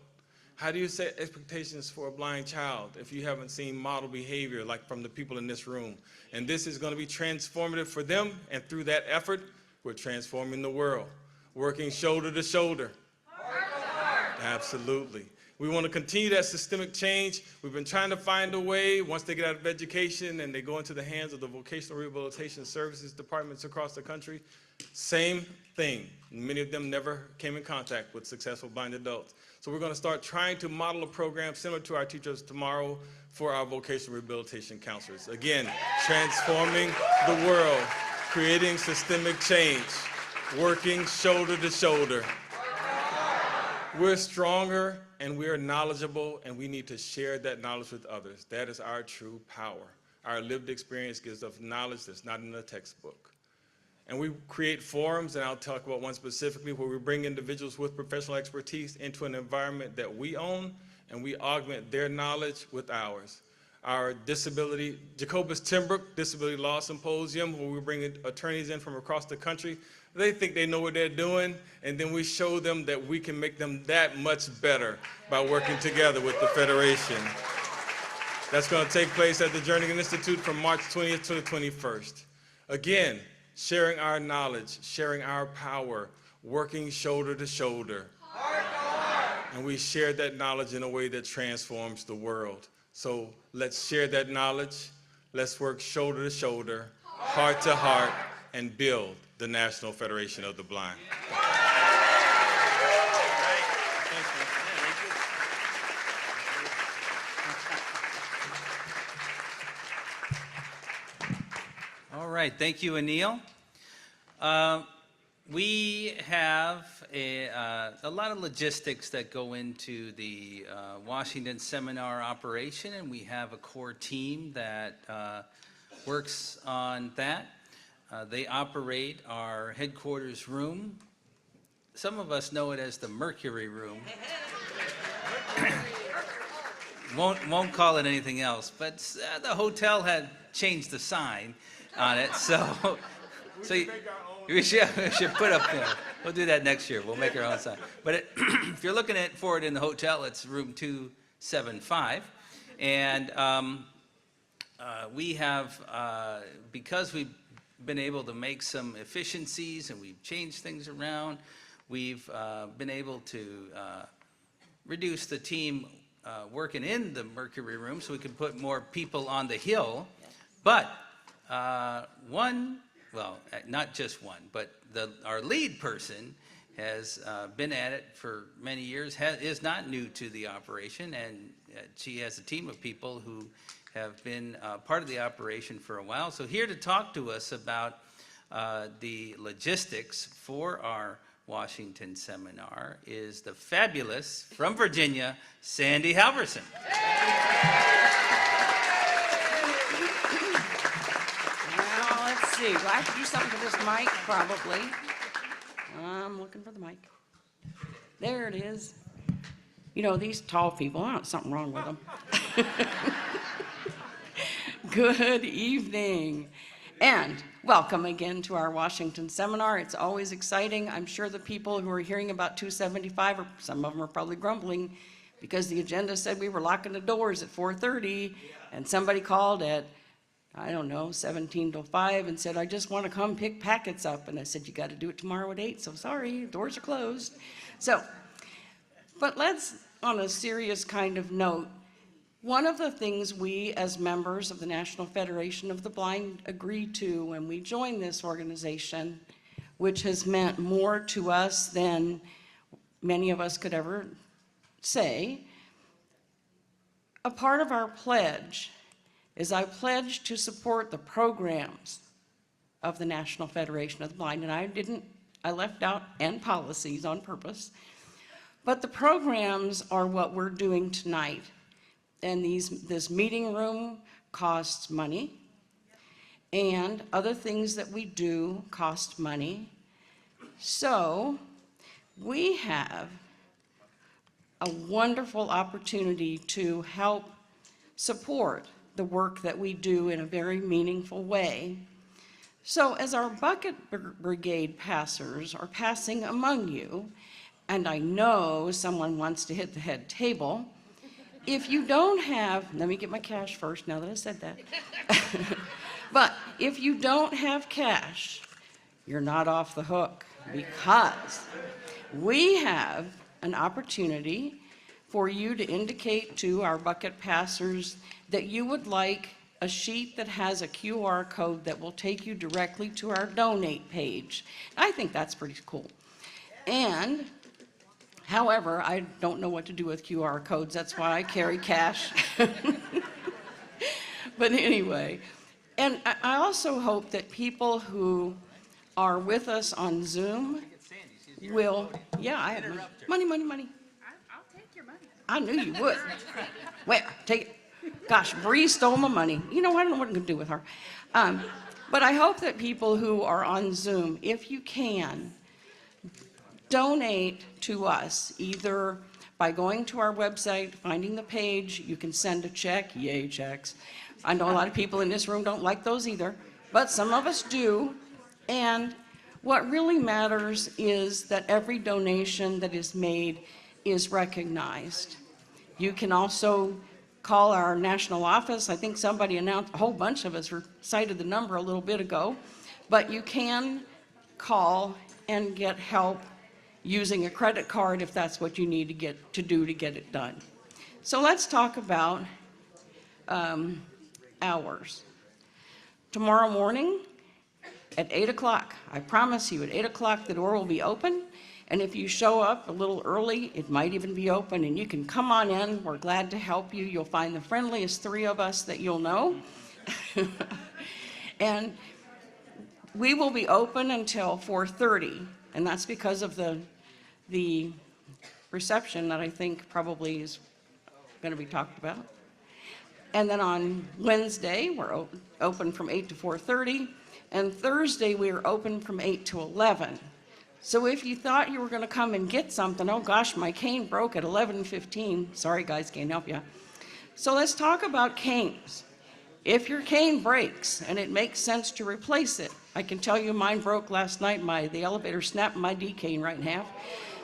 How do you set expectations for a blind child if you haven't seen model behavior like from the people in this room? And this is going to be transformative for them, and through that effort, we're transforming the world, working shoulder to shoulder. Heart to heart. Absolutely. We want to continue that systemic change. We've been trying to find a way, once they get out of education and they go into the hands of the vocational rehabilitation services departments across the country, same thing. Many of them never came in contact with successful blind adults. So we're going to start trying to model a program similar to our Teachers Tomorrow for our vocational rehabilitation counselors. Again, transforming the world, creating systemic change, working shoulder to shoulder. We're stronger and we are knowledgeable, and we need to share that knowledge with others. That is our true power. Our lived experience gives us knowledge that's not in a textbook. And we create forums, and I'll talk about one specifically, where we bring individuals with professional expertise into an environment that we own, and we augment their knowledge with ours. Our Jacobus Timbrook Disability Law Symposium, where we bring attorneys in from across the country. They think they know what they're doing, and then we show them that we can make them that much better by working together with the Federation. That's going to take place at the Jernigan Institute from March 20th to the 21st. Again, sharing our knowledge, sharing our power, working shoulder to shoulder. Heart to heart. And we share that knowledge in a way that transforms the world. So let's share that knowledge. Let's work shoulder to shoulder, heart to heart, and build the National Federation of the Blind. right, thank you, Anil. We have a lot of logistics that go into the Washington seminar operation, and we have a core team that works on that. They operate our headquarters room. Some of us know it as the Mercury Room. Won't call it anything else, but the hotel had changed the sign on it, so we should put up there. We'll do that next year. We'll make our own sign. But if you're looking for it in the hotel, it's room 275. And we have, because we've been able to make some efficiencies and we've changed things around, we've been able to reduce the team working in the Mercury Room so we can put more people on the Hill. But not just one, but our lead person has been at it for many years, is not new to the operation, and she has a team of people who have been part of the operation for a while. So here to talk to us about the logistics for our Washington seminar is the fabulous, from Virginia, Sandy Halverson. Well, let's see. Do I have to do something to this mic? Probably. I'm looking for the mic. There it is. You know, these tall people, something wrong with them. Good evening, and welcome again to our Washington seminar. It's always exciting. I'm sure the people who are hearing about 275, or some of them are probably grumbling because the agenda said we were locking the doors at 4:30, and somebody called at, I don't know, 17 to 5 and said, I just want to come pick packets up. And I said, you got to do it tomorrow at 8, so sorry, doors are closed. So, but let's, on a serious kind of note, one of the things we as members of the National Federation of the Blind agreed to when we joined this organization, which has meant more to us than many of us could ever say, a part of our pledge is I pledge to support the programs of the National Federation of the Blind, and I left out and policies on purpose, but the programs are what we're doing tonight. And this meeting room costs money, and other things that we do cost money. So we have a wonderful opportunity to help support the work that we do in a very meaningful way. So as our bucket brigade passers are passing among you, and I know someone wants to hit the head table, if you don't have, let me get my cash first now that I said that. But if you don't have cash, you're not off the hook, because we have an opportunity for you to indicate to our bucket passers that you would like a sheet that has a QR code that will take you directly to our donate page. I think that's pretty cool. And however, I don't know what to do with QR codes. That's why I carry cash. But anyway, and I also hope that people who are with us on Zoom will, yeah, I have money. I'll take your money. I knew you would. Well, take it. Gosh, Bree stole my money. You know, I don't know what I'm going to do with her. But I hope that people who are on Zoom, if you can, donate to us either by going to our website, finding the page. You can send a check. Yay, checks. I know a lot of people in this room don't like those either, but some of us do. And what really matters is that every donation that is made is recognized. You can also call our national office. I think somebody announced, a whole bunch of us cited the number a little bit ago, but you can call and get help using a credit card if that's what you need to do to get it done. So let's talk about hours. Tomorrow morning at 8 o'clock, I promise you, at 8 o'clock the door will be open, and if you show up a little early, it might even be open, and you can come on in. We're glad to help you. You'll find the friendliest 3 of us that you'll know. And We will be open until 4:30, and that's because of the reception that I think probably is going to be talked about. And then on Wednesday, we're open from 8 to 4:30, and Thursday, we are open from 8 to 11. So if you thought you were going to come and get something, oh gosh, my cane broke at 11:15. Sorry, guys, can't help you. So let's talk about canes. If your cane breaks and it makes sense to replace it, I can tell you mine broke last night. The elevator snapped my D cane right in half.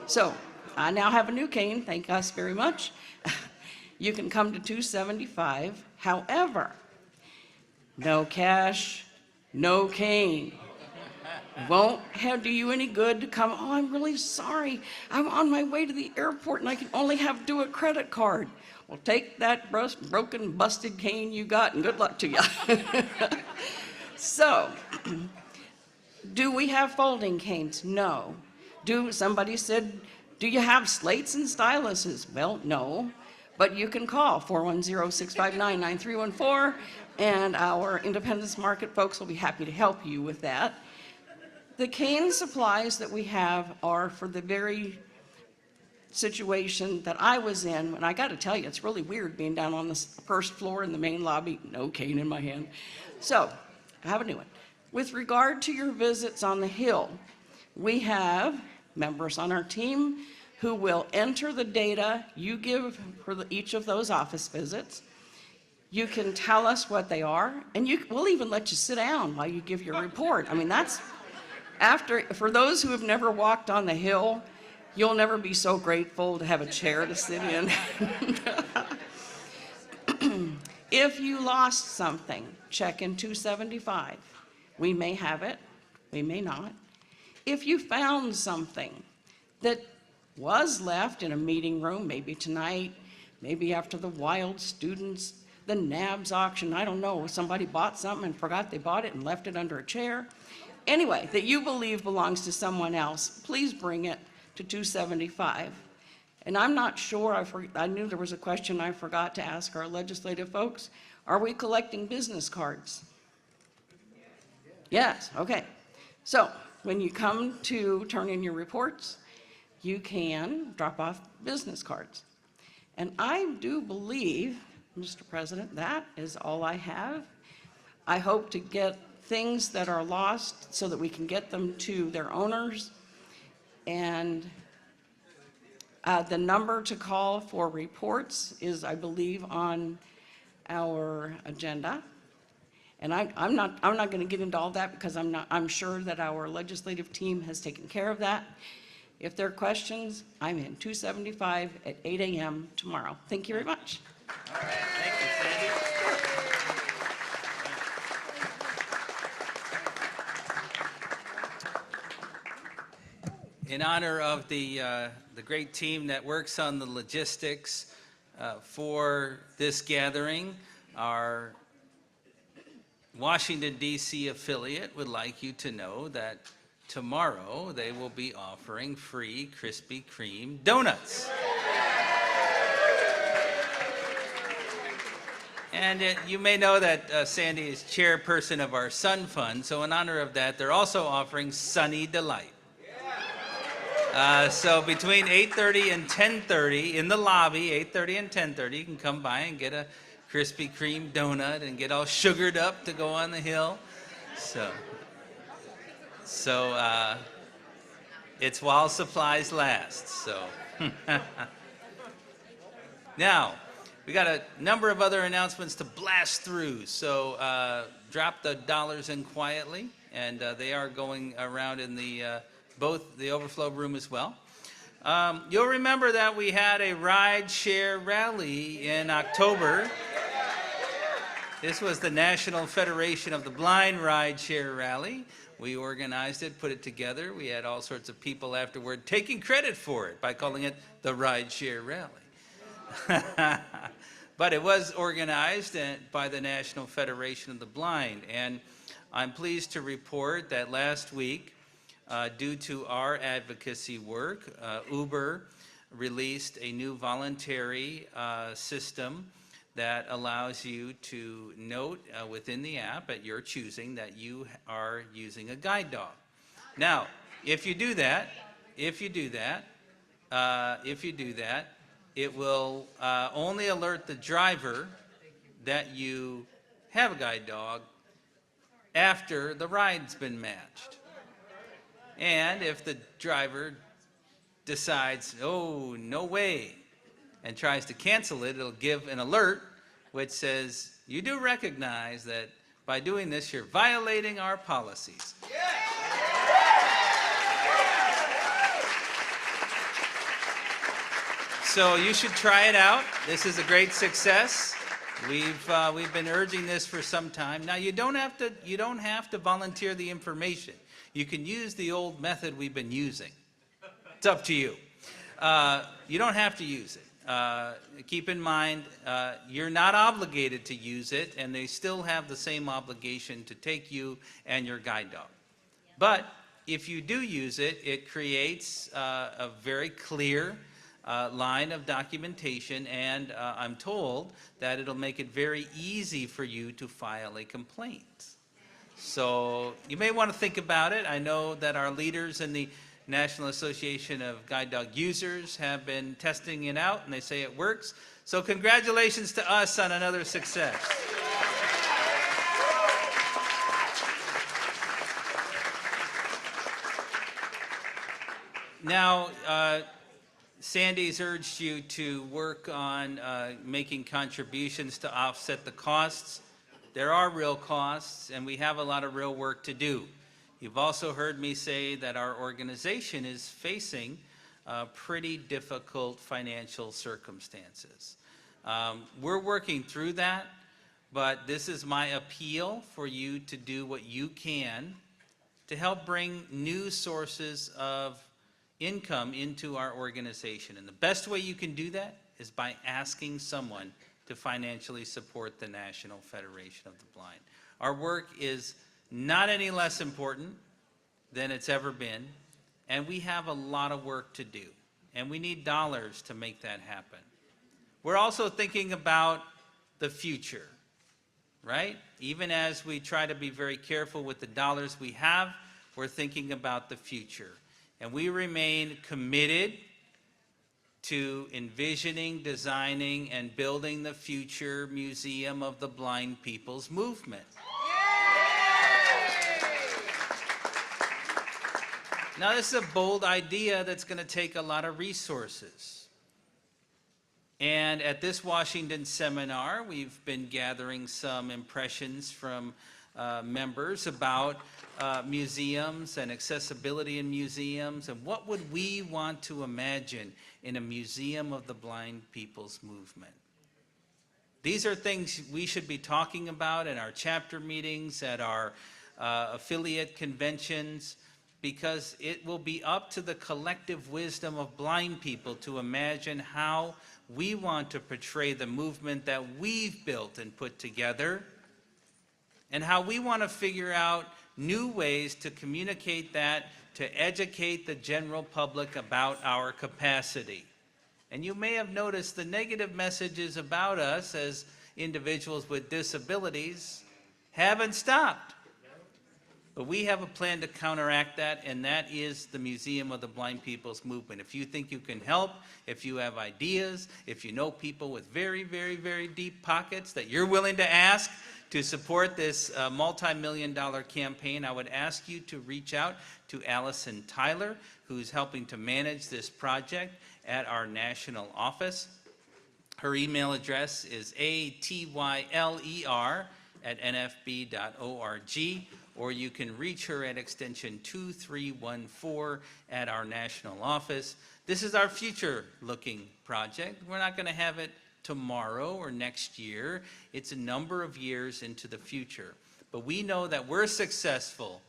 So I now have a new cane, thank us very much. You can come to 275. However, no cash, no cane. Won't do you any good to come, oh, I'm really sorry. I'm on my way to the airport and I can only do a credit card. Well, take that broken, busted cane you got and good luck to you. So, do we have folding canes? No. Somebody said, do you have slates and styluses? Well, no. But you can call 410-659-9314, and our Independence Market folks will be happy to help you with that. The cane supplies that we have are for the very situation that I was in, and I got to tell you, it's really weird being down on the first floor in the main lobby, no cane in my hand. So, I have a new one. With regard to your visits on the Hill, we have members on our team who will enter the data you give for each of those office visits. You can tell us what they are, and we'll even let you sit down while you give your report. I mean, that's for those who have never walked on the Hill, you'll never be so grateful to have a chair to sit in. If you lost something, check in 275. We may have it, we may not. If you found something that was left in a meeting room, maybe tonight, maybe after the Wild Students, the NABS auction, I don't know, somebody bought something and forgot they bought it and left it under a chair. Anyway, that you believe belongs to someone else, please bring it to 275. And I'm not sure, I knew there was a question I forgot to ask our legislative folks. Are we collecting business cards? Yes, okay. So when you come to turn in your reports, you can drop off business cards. And I do believe, Mr. President, that is all I have. I hope to get things that are lost so that we can get them to their owners. And the number to call for reports is, I believe, on our agenda. And I'm not going to get into all that because I'm sure that our legislative team has taken care of that. If there are questions, I'm in 275 at 8 a.m. tomorrow. Thank you very much. All right, thank you, Sandy. In honor of the great team that works on the logistics for this gathering, our Washington, D.C. affiliate would like you to know that tomorrow they will be offering free Krispy Kreme donuts. And you may know that Sandy is chairperson of our Sun Fund, so in honor of that, they're also offering Sunny Delight. So between 8:30 and 10:30 in the lobby, 8:30 and 10:30, you can come by and get a Krispy Kreme donut and get all sugared up to go on the Hill. So it's while supplies last. So now we got a number of other announcements to blast through. So drop the dollars in quietly, and they are going around in both the overflow room as well. You'll remember that we had a ride share rally in October. This was the National Federation of the Blind Ride Share Rally. We organized it, put it together. We had all sorts of people afterward taking credit for it by calling it the Ride Share Rally. But it was organized by the National Federation of the Blind. And I'm pleased to report that last week, due to our advocacy work, Uber released a new voluntary system that allows you to note within the app at your choosing that you are using a guide dog. Now, if you do that, it will only alert the driver that you have a guide dog after the ride's been matched. And if the driver decides, oh, no way, and tries to cancel it, it'll give an alert which says, you do recognize that by doing this, you're violating our policies. So you should try it out. This is a great success. We've been urging this for some time. Now you don't have to volunteer the information. You can use the old method we've been using. It's up to you. You don't have to use it. Keep in mind, you're not obligated to use it, and they still have the same obligation to take you and your guide dog. But if you do use it, it creates a very clear line of documentation, and I'm told that it'll make it very easy for you to file a complaint. So you may want to think about it. I know that our leaders in the National Association of Guide Dog Users have been testing it out, and they say it works. So congratulations to us on another success. Now, Sandy's urged you to work on making contributions to offset the costs. There are real costs, and we have a lot of real work to do. You've also heard me say that our organization is facing pretty difficult financial circumstances. We're working through that, but this is my appeal for you to do what you can to help bring new sources of income into our organization. And the best way you can do that is by asking someone to financially support the National Federation of the Blind. Our work is not any less important than it's ever been, and we have a lot of work to do, and we need dollars to make that happen. We're also thinking about the future, right? Even as we try to be very careful with the dollars we have, we're thinking about the future. And we remain committed to envisioning, designing, and building the future Museum of the Blind People's Movement. Now, this is a bold idea that's going to take a lot of resources. And at this Washington seminar, we've been gathering some impressions from members about museums and accessibility in museums, and what would we want to imagine in a Museum of the Blind People's Movement. These are things we should be talking about in our chapter meetings, at our affiliate conventions, because it will be up to the collective wisdom of blind people to imagine how we want to portray the movement that we've built and put together, and how we want to figure out new ways to communicate that, to educate the general public about our capacity. And you may have noticed the negative messages about us as individuals with disabilities haven't stopped. But we have a plan to counteract that, and that is the Museum of the Blind People's Movement. If you think you can help, if you have ideas, if you know people with very, very, very deep pockets that you're willing to ask to support this multi-million-dollar campaign, I would ask you to reach out to Allison Tyler, who's helping to manage this project at our national office. Her email address is atyler@nfb.org, or you can reach her at extension 2314 at our national office. This is our future-looking project. We're not going to have it tomorrow or next year. It's a number of years into the future. But we know that we're successful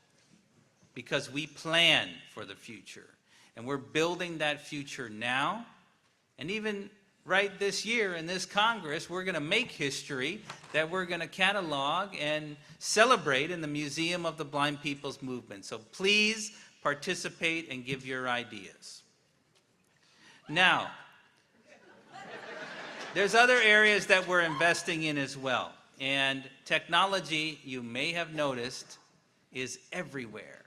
because we plan for the future. And we're building that future now. And even right this year in this Congress, we're going to make history that we're going to catalog and celebrate in the Museum of the Blind People's Movement. So please participate and give your ideas. Now, There's other areas that we're investing in as well. And technology, you may have noticed, is everywhere.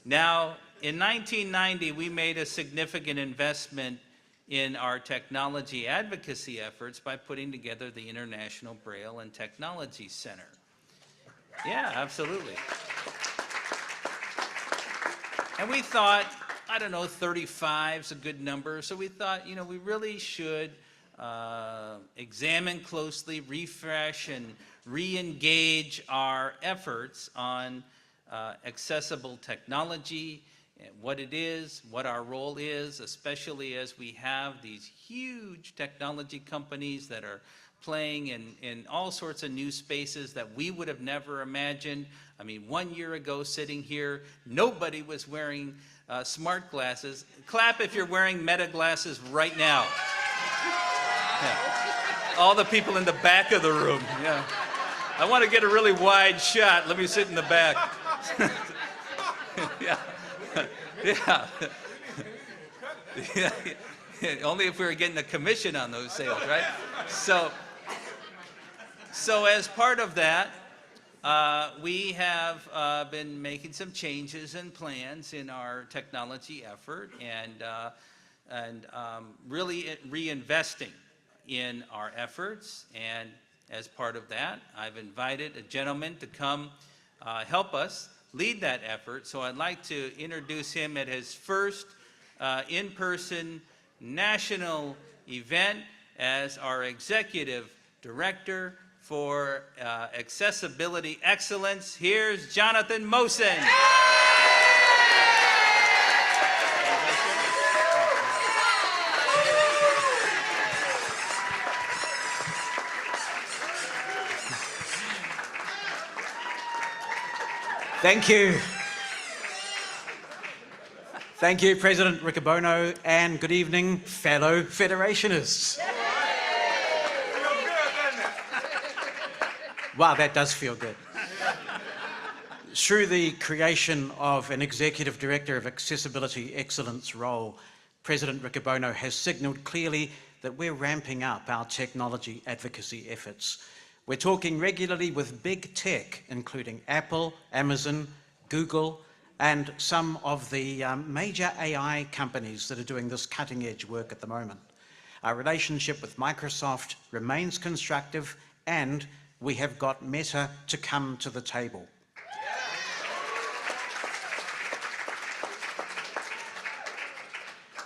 Now, in 1990, we made a significant investment in our technology advocacy efforts by putting together the International Braille and Technology Center. Yeah, absolutely. And we thought, I don't know, 35 is a good number. So we thought, you know, we really should examine closely, refresh, and re-engage our efforts on accessible technology, what it is, what our role is, especially as we have these huge technology companies that are playing in all sorts of new spaces that we would have never imagined. I mean, 1 year ago, sitting here, nobody was wearing smart glasses. Clap if you're wearing Meta glasses right now. Yeah. All the people in the back of the room. Yeah. I want to get a really wide shot. Let me sit in the back. Yeah. Yeah. Yeah. Only if we were getting a commission on those sales, right? So as part of that, we have been making some changes and plans in our technology effort and really reinvesting in our efforts. And as part of that, I've invited a gentleman to come help us lead that effort. So I'd like to introduce him at his first in-person national event as our Executive Director for Accessibility Excellence. Here's Jonathan Mosen. Thank you. Thank you, President Riccobono, and good evening, fellow Federationists. Wow, that does feel good. Through the creation of an Executive Director of Accessibility Excellence role, President Riccobono has signalled clearly that we're ramping up our technology advocacy efforts. We're talking regularly with big tech, including Apple, Amazon, Google, and some of the major AI companies that are doing this cutting-edge work at the moment. Our relationship with Microsoft remains constructive, and we have got Meta to come to the table.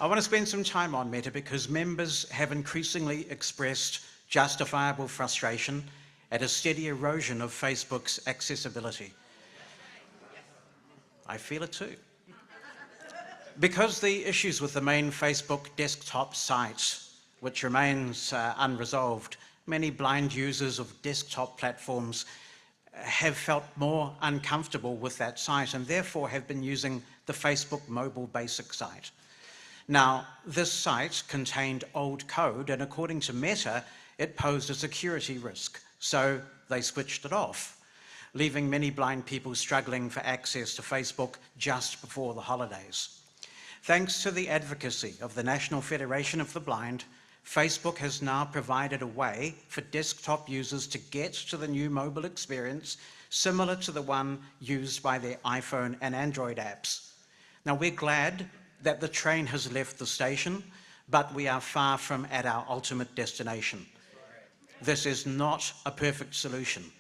I want to spend some time on Meta because members have increasingly expressed justifiable frustration at a steady erosion of Facebook's accessibility. I feel it too. Because the issues with the main Facebook desktop site, which remains unresolved, many blind users of desktop platforms have felt more uncomfortable with that site and therefore have been using the Facebook mobile basic site. Now, this site contained old code, and according to Meta, it posed a security risk, so they switched it off, leaving many blind people struggling for access to Facebook just before the holidays. Thanks to the advocacy of the National Federation of the Blind, Facebook has now provided a way for desktop users to get to the new mobile experience similar to the one used by their iPhone and Android apps. Now, we're glad that the train has left the station, but we are far from at our ultimate destination. This is not a perfect solution,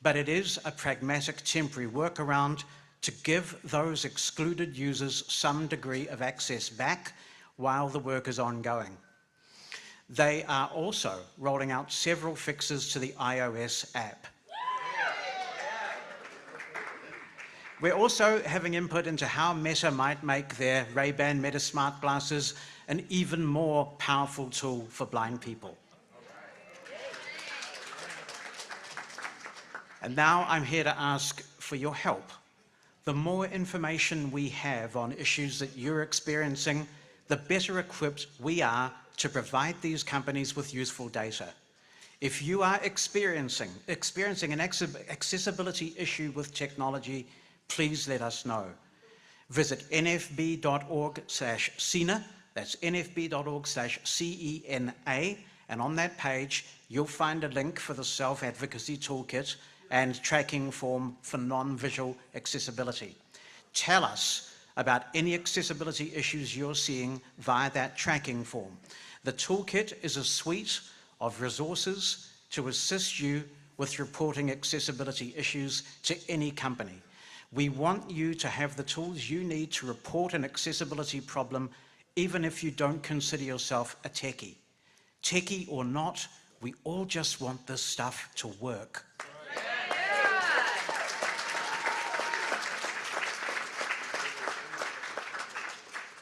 but it is a pragmatic temporary workaround to give those excluded users some degree of access back while the work is ongoing. They are also rolling out several fixes to the iOS app. We're also having input into how Meta might make their Ray-Ban Meta Smart glasses an even more powerful tool for blind people. And now I'm here to ask for your help. The more information we have on issues that you're experiencing, the better equipped we are to provide these companies with useful data. If you are experiencing an accessibility issue with technology, please let us know. Visit nfb.org/SENA, That's nfb.org/CENA. And on that page, you'll find a link for the Self-Advocacy Toolkit and tracking form for non-visual accessibility. Tell us about any accessibility issues you're seeing via that tracking form. The toolkit is a suite of resources to assist you with reporting accessibility issues to any company. We want you to have the tools you need to report an accessibility problem, even if you don't consider yourself a techie. Techie or not, we all just want this stuff to work.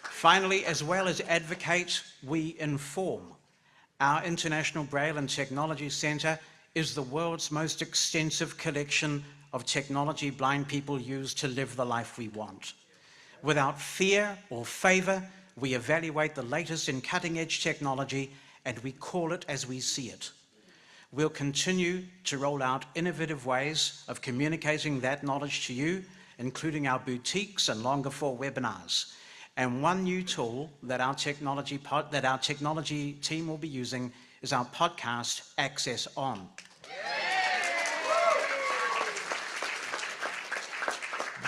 Finally, as well as advocate, we inform. Our International Braille and Technology Centre is the world's most extensive collection of technology blind people use to live the life we want. Without fear or favour, we evaluate the latest in cutting-edge technology and we call it as we see it. We'll continue to roll out innovative ways of communicating that knowledge to you, including our boutiques and longer-form webinars. And one new tool that our technology team will be using is our podcast, Access On.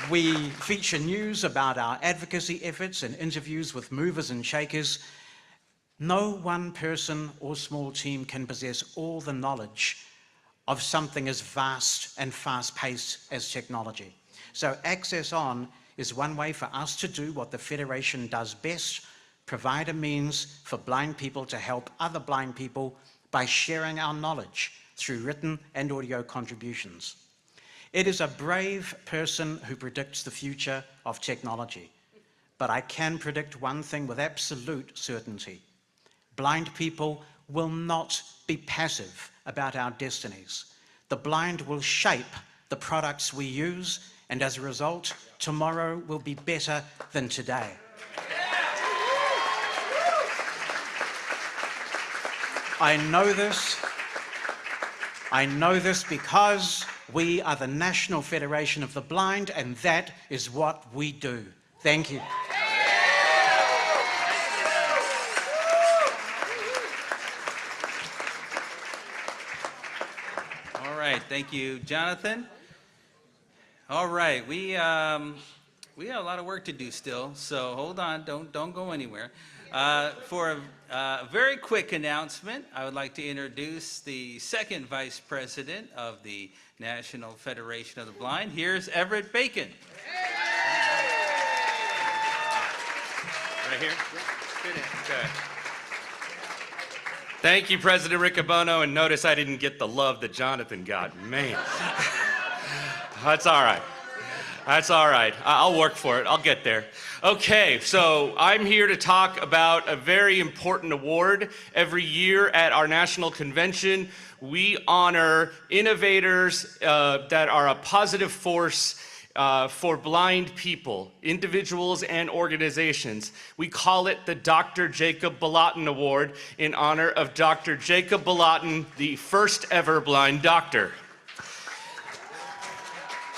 We feature news about our advocacy efforts and interviews with movers and shakers. No one person or small team can possess all the knowledge of something as vast and fast-paced as technology. So Access On is one way for us to do what the Federation does best, provide a means for blind people to help other blind people by sharing our knowledge through written and audio contributions. It is a brave person who predicts the future of technology, but I can predict one thing with absolute certainty. Blind people will not be passive about our destinies. The blind will shape the products we use, and as a result, tomorrow will be better than today. I know this because we are the National Federation of the Blind, and that is what we do. Thank you. All right, thank you, Jonathan. All right, we have a lot of work to do still, so hold on, don't go anywhere. For a very quick announcement, I would like to introduce the second vice president of the National Federation of the Blind. Here's Everett Bacon. Right here? Okay. Thank you, President Riccobono, and notice I didn't get the love that Jonathan got. Man. That's all right. That's all right. I'll work for it. I'll get there. Okay, so I'm here to talk about a very important award. Every year at our national convention, we honor innovators that are a positive force for blind people, individuals and organizations. We call it the Dr. Jacob Balatin Award in honor of Dr. Jacob Balatin, the first ever blind doctor.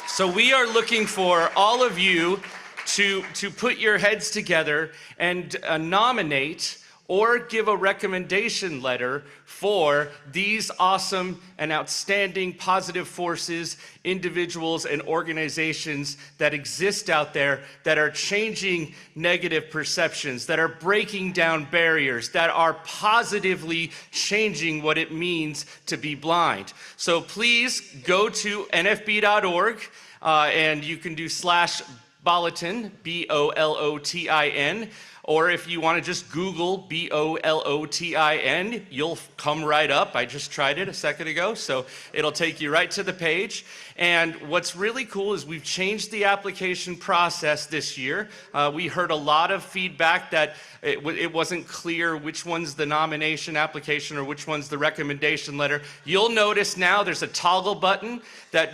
So we are looking for all of you to put your heads together and nominate or give a recommendation letter for these awesome and outstanding positive forces, individuals and organizations that exist out there that are changing negative perceptions, that are breaking down barriers, that are positively changing what it means to be blind. So please go to nfb.org and you can do /Bolotin, B-O-L-O-T-I-N, or if you want to just Google B-O-L-O-T-I-N, you'll come right up. I just tried it a second ago, so it'll take you right to the page. And what's really cool is we've changed the application process this year. We heard a lot of feedback that it wasn't clear which one's the nomination application or which one's the recommendation letter. You'll notice now there's a toggle button that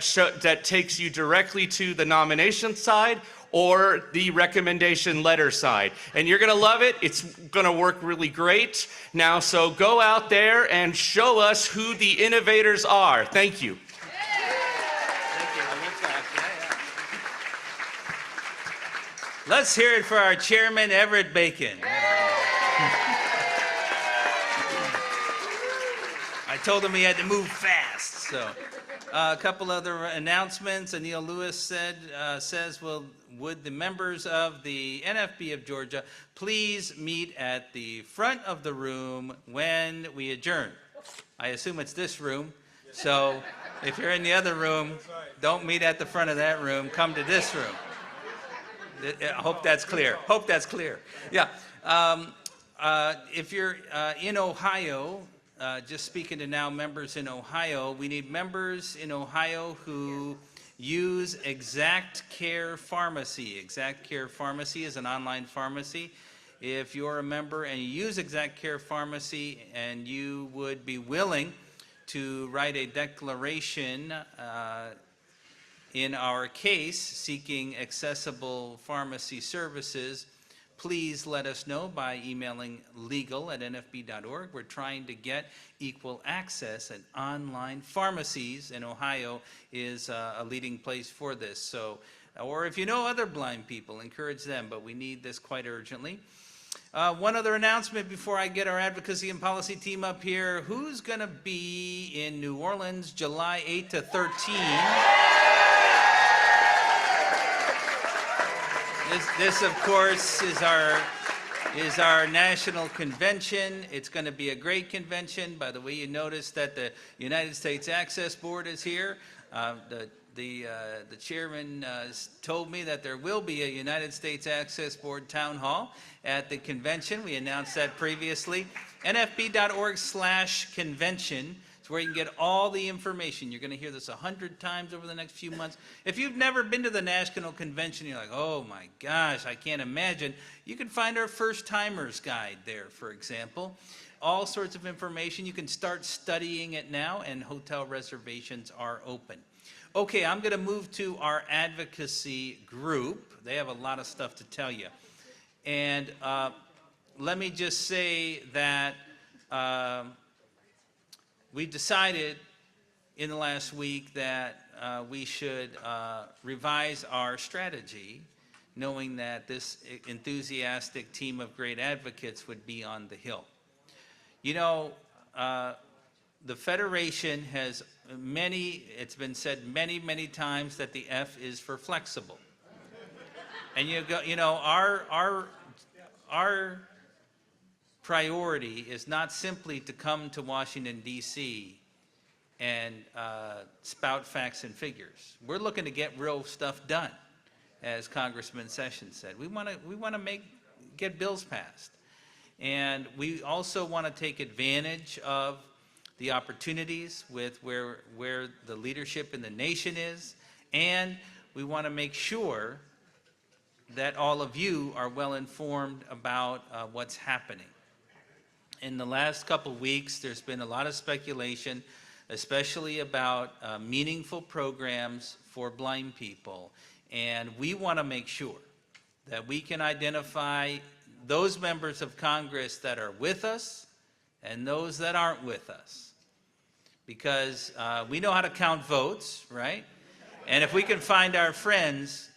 takes you directly to the nomination side or the recommendation letter side. And you're gonna love it. It's gonna work really great. Now, so go out there and show us who the innovators are. Thank you. Let's hear it for our chairman, Everett Bacon. told him he had to move fast. So, a couple other announcements. Anil Lewis says, well, would the members of the NFB of Georgia please meet at the front of the room when we adjourn? I assume it's this room. So, if you're in the other room, don't meet at the front of that room. Come to this room. I hope that's clear. Hope that's clear. Yeah. If you're in Ohio, just speaking to now members in Ohio, we need members in Ohio who use Exact Care Pharmacy. Exact Care Pharmacy is an online pharmacy. If you're a member and you use Exact Care Pharmacy and you would be willing to write a declaration in our case seeking accessible pharmacy services, please let us know by emailing legal@nfb.org. We're trying to get equal access, and online pharmacies in Ohio is a leading place for this. So, or if you know other blind people, encourage them, but we need this quite urgently. One other announcement before I get our advocacy and policy team up here. Who's going to be in New Orleans July 8 to 13? This, of course, is our national convention. It's going to be a great convention. By the way, you notice that the United States Access Board is here. The chairman told me that there will be a United States Access Board town hall at the convention. We announced that previously. NFB.org/convention. Where you can get all the information. You're going to hear this 100 times over the next few months. If you've never been to the National Convention, you're like, oh my gosh, I can't imagine. You can find our First Timers Guide there, for example. All sorts of information. You can start studying it now, and hotel reservations are open. Okay, I'm going to move to our advocacy group. They have a lot of stuff to tell you. And let me just say that we decided in the last week that we should revise our strategy, knowing that this enthusiastic team of great advocates would be on the Hill. You know, the Federation has it's been said many, many times that the F is for flexible. And our priority is not simply to come to Washington, D.C. and spout facts and figures. We're looking to get real stuff done, as Congressman Sessions said. We want to get bills passed. And we also want to take advantage of the opportunities with where the leadership in the nation is, and we want to make sure that all of you are well informed about what's happening. In the last couple weeks, there's been a lot of speculation, especially about meaningful programs for blind people. And we want to make sure that we can identify those members of Congress that are with us and those that aren't with us. Because we know how to count votes, right? And if we can find our friends,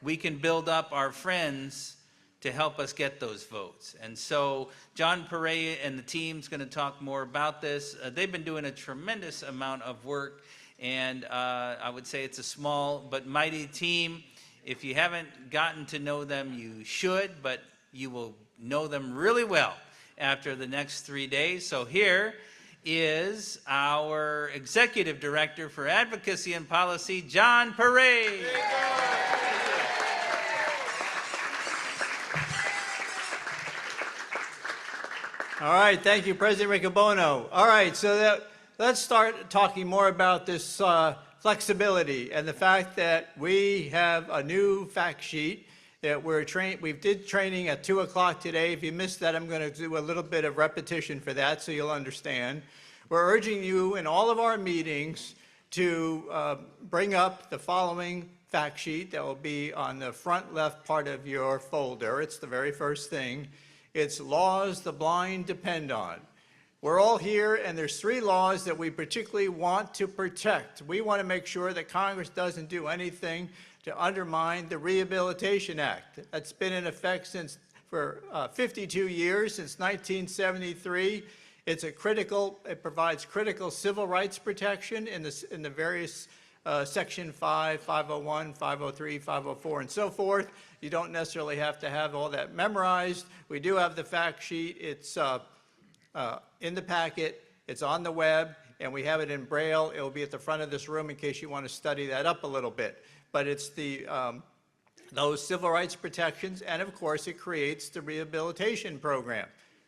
we can build up our friends to help us get those votes. And so John Perret and the team's going to talk more about this. They've been doing a tremendous amount of work, and I would say it's a small but mighty team. If you haven't gotten to know them, you should, but you will know them really well after the next 3 days. So here is our Executive Director for Advocacy and Policy, John Perret. All right, thank you, President Riccobono. All right, so let's start talking more about this flexibility and the fact that we have a new fact sheet that we did training at 2 o'clock today. If you missed that, I'm going to do a little bit of repetition for that so you'll understand. We're urging you in all of our meetings to bring up the following fact sheet that will be on the front left part of your folder. It's the very first thing. It's laws the blind depend on. We're all here, and there's 3 laws that we particularly want to protect. We want to make sure that Congress doesn't do anything to undermine the Rehabilitation Act. That's been in effect for 52 years, since 1973. It provides critical civil rights protection in the various Section 5, 501, 503, 504, and so forth. You don't necessarily have to have all that memorized. We do have the fact sheet. It's in the packet. It's on the web, and we have it in Braille. It will be at the front of this room in case you want to study that up a little bit. But it's those civil rights protections, and of course, it creates the rehabilitation program.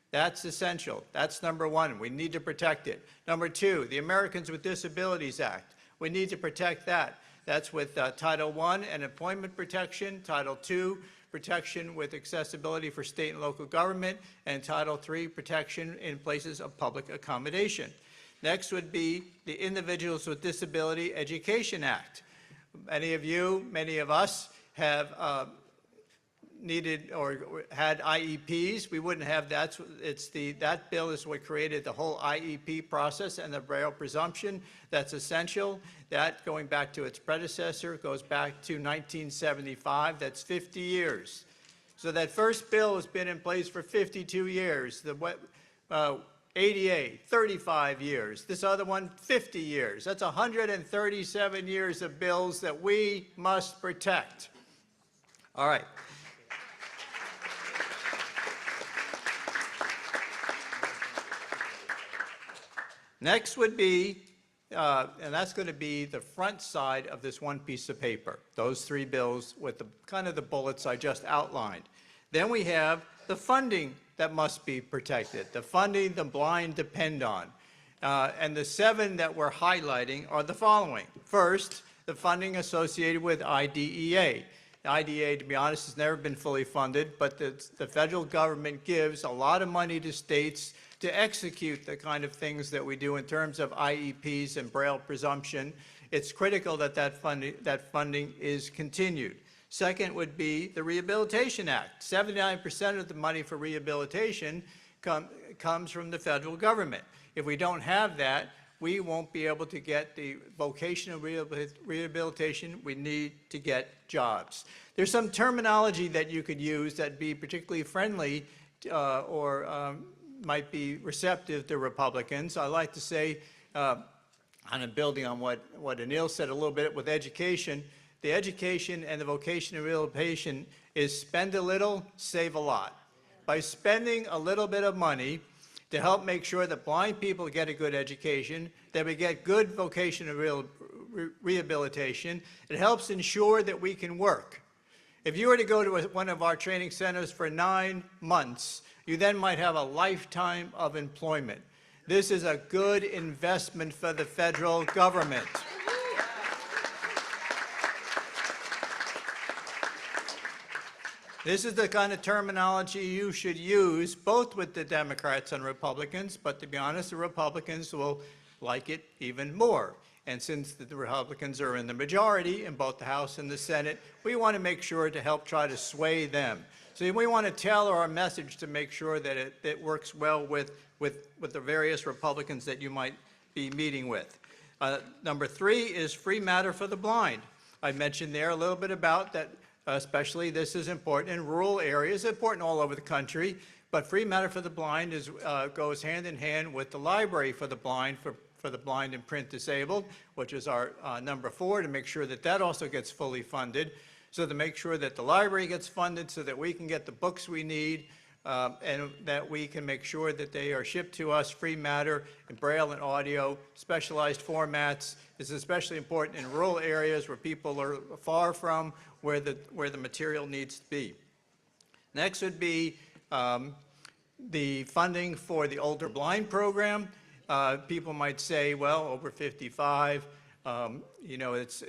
That's essential. That's number one. We need to protect it. Number two, the Americans with Disabilities Act. We need to protect that. That's with Title I and employment protection, Title II, protection with accessibility for state and local government, and Title III, protection in places of public accommodation. Next would be the Individuals with Disability Education Act. Many of us have needed or had IEPs. We wouldn't have that. That bill is what created the whole IEP process and the Braille presumption. That's essential. That, going back to its predecessor, goes back to 1975. That's 50 years. So that first bill has been in place for 52 years. The ADA, 35 years. This other one, 50 years. That's 137 years of bills that we must protect. All right. Next would be, and that's going to be the front side of this one piece of paper, those three bills with the kind of the bullets I just outlined. Then we have the funding that must be protected, the funding the blind depend on. And the 7 that we're highlighting are the following. First, the funding associated with IDEA. IDEA, to be honest, has never been fully funded, but the federal government gives a lot of money to states to execute the kind of things that we do in terms of IEPs and Braille presumption. It's critical that that funding is continued. Second would be the Rehabilitation Act. 79% of the money for rehabilitation comes from the federal government. If we don't have that, we won't be able to get the vocational rehabilitation we need to get jobs. There's some terminology that you could use that'd be particularly friendly or might be receptive to Republicans. I like to say, I'm building on what Anil said a little bit with education, the education and the vocational rehabilitation is spend a little, save a lot. By spending a little bit of money to help make sure that blind people get a good education, that we get good vocational rehabilitation, it helps ensure that we can work. If you were to go to one of our training centers for 9 months, you then might have a lifetime of employment. This is a good investment for the federal government. This is the kind of terminology you should use both with the Democrats and Republicans, but to be honest, the Republicans will like it even more. And since the Republicans are in the majority in both the House and the Senate, we want to make sure to help try to sway them. So we want to tailor our message to make sure that it works well with the various Republicans that you might be meeting with. Number 3 is free matter for the blind. I mentioned there a little bit about that. Especially this is important in rural areas, important all over the country, but free matter for the blind goes hand in hand with the library for the blind, for the blind and print disabled, which is our number 4, to make sure that that also gets fully funded. So to make sure that the library gets funded so that we can get the books we need and that we can make sure that they are shipped to us free matter in Braille and audio, specialized formats. This is especially important in rural areas where people are far from where the material needs to be. Next would be the funding for the older blind program. People might say, well, over 55, you know, it's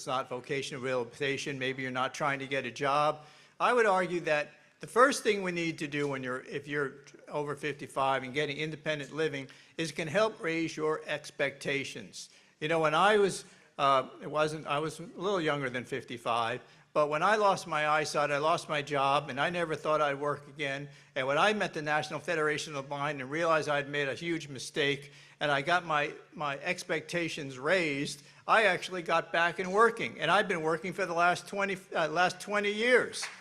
not vocational rehabilitation. Maybe you're not trying to get a job. I would argue that the first thing we need to do if you're over 55 and getting independent living is can help raise your expectations. You know, when I was I was a little younger than 55, but when I lost my eyesight, I lost my job, and I never thought I'd work again. And when I met the National Federation of the Blind and realized I'd made a huge mistake, and I got my expectations raised, I actually got back in working, and I've been working for the last 20 years. –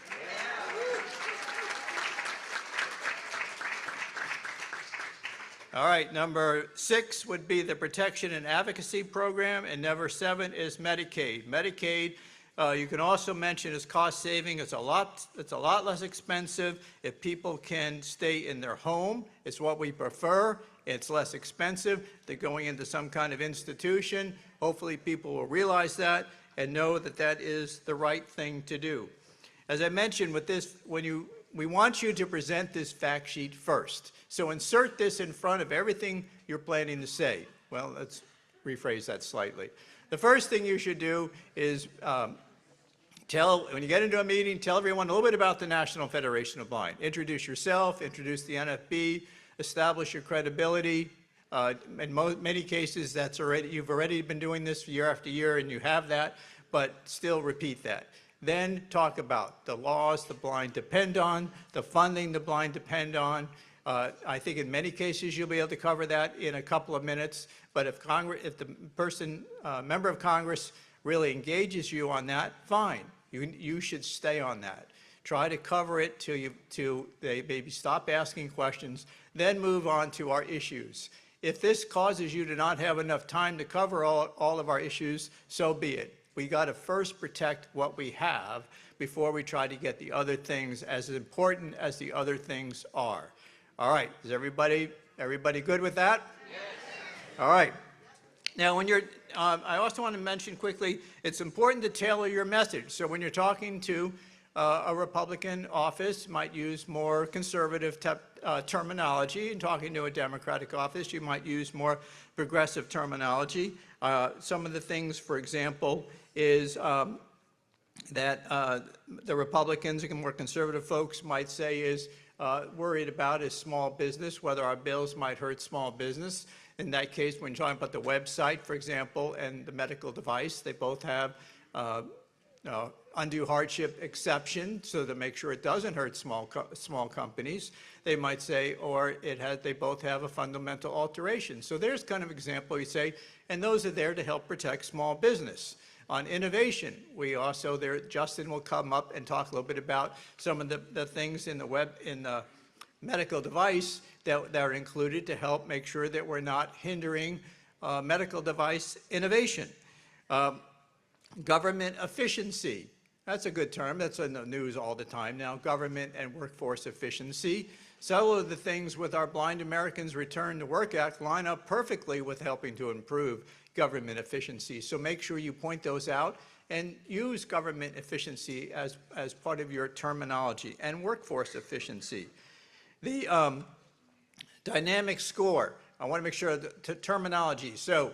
All right, number 6 would be the Protection and Advocacy Program, and number 7 is Medicaid. Medicaid, you can also mention is cost saving. It's a lot less expensive if people can stay in their home. It's what we prefer. It's less expensive than going into some kind of institution. Hopefully people will realize that and know that that is the right thing to do. As I mentioned with this, we want you to present this fact sheet first. So insert this in front of everything you're planning to say. Well, let's rephrase that slightly. The first thing you should do is when you get into a meeting, tell everyone a little bit about the National Federation of Blind. Introduce yourself, introduce the NFB, establish your credibility. In many cases, you've already been doing this year after year, and you have that, but still repeat that. Then talk about the laws the blind depend on, the funding the blind depend on. I think in many cases you'll be able to cover that in a couple of minutes, but if the member of Congress really engages you on that, fine. You should stay on that. Try to cover it till they maybe stop asking questions, then move on to our issues. If this causes you to not have enough time to cover all of our issues, so be it. We got to first protect what we have before we try to get the other things as important as the other things are. All right, is everybody good with that? Yes. All right. Now, when you're, I also want to mention quickly, it's important to tailor your message. So when you're talking to a Republican office, might use more conservative terminology, and talking to a Democratic office, you might use more progressive terminology. Some of the things, for example, is that the Republicans and more conservative folks might say is worried about is small business, whether our bills might hurt small business. In that case, when you're talking about the website, for example, and the medical device, they both have undue hardship exception, so to make sure it doesn't hurt small companies. They might say, or they both have a fundamental alteration. So there's kind of example you say, and those are there to help protect small business. On innovation, we also Justin will come up and talk a little bit about some of the things in the medical device that are included to help make sure that we're not hindering medical device innovation. Government efficiency, that's a good term. That's in the news all the time now, government and workforce efficiency. Several of the things with our Blind Americans Return to Work Act line up perfectly with helping to improve government efficiency. So make sure you point those out and use government efficiency as part of your terminology, and workforce efficiency. The dynamic score, I want to make sure the terminology. So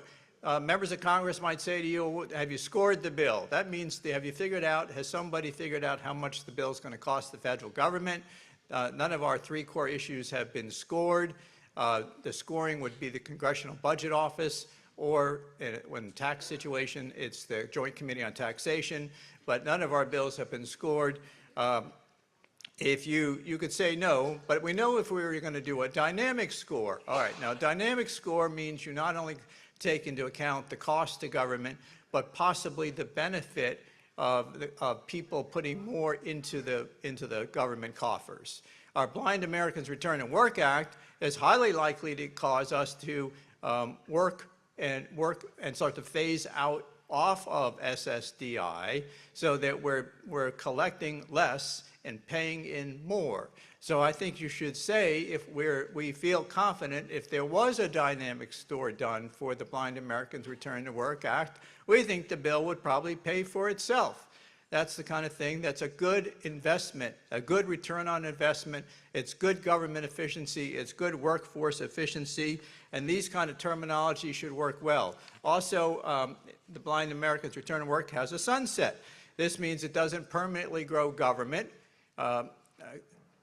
members of Congress might say to you, have you scored the bill? That means, has somebody figured out how much the bill is going to cost the federal government? None of our 3 core issues have been scored. The scoring would be the Congressional Budget Office, or when tax situation, it's the Joint Committee on Taxation, but none of our bills have been scored. If you could say no, but we know if we were going to do a dynamic score. All right, now dynamic score means you not only take into account the cost to government, but possibly the benefit of people putting more into the government coffers. Our Blind Americans Return to Work Act is highly likely to cause us to work and start to phase out off of SSDI, so that we're collecting less and paying in more. So I think you should say, if we feel confident, if there was a dynamic score done for the Blind Americans Return to Work Act, we think the bill would probably pay for itself. That's the kind of thing that's a good investment, a good return on investment. It's good government efficiency, it's good workforce efficiency, and these kind of terminology should work well. Also, the Blind Americans Return to Work has a sunset. This means it doesn't permanently grow government.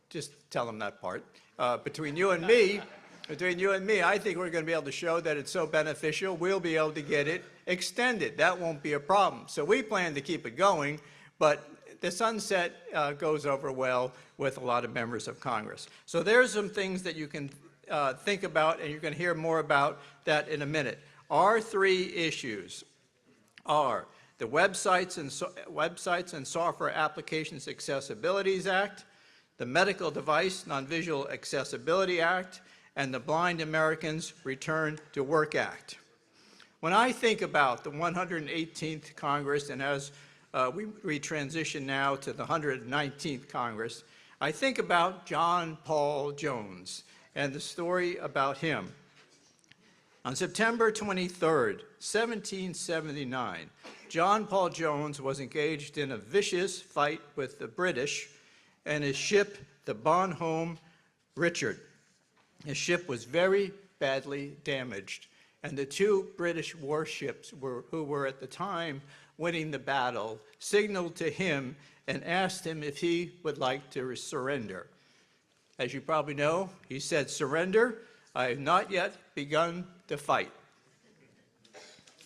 Just tell them that part. Between you and me, I think we're going to be able to show that it's so beneficial, we'll be able to get it extended. That won't be a problem. So we plan to keep it going, but the sunset goes over well with a lot of members of Congress. So there's some things that you can think about, and you're going to hear more about that in a minute. Our 3 issues are the Websites and Software Applications Accessibilities Act, the Medical Device Non-Visual Accessibility Act, and the Blind Americans Return to Work Act. When I think about the 118th Congress, and as we transition now to the 119th Congress, I think about John Paul Jones and the story about him. On September 23rd, 1779, John Paul Jones was engaged in a vicious fight with the British and his ship, the Bonhomme Richard. His ship was very badly damaged, and the two British warships who were at the time winning the battle signaled to him and asked him if he would like to surrender. As you probably know, he said, "Surrender, I have not yet begun to fight."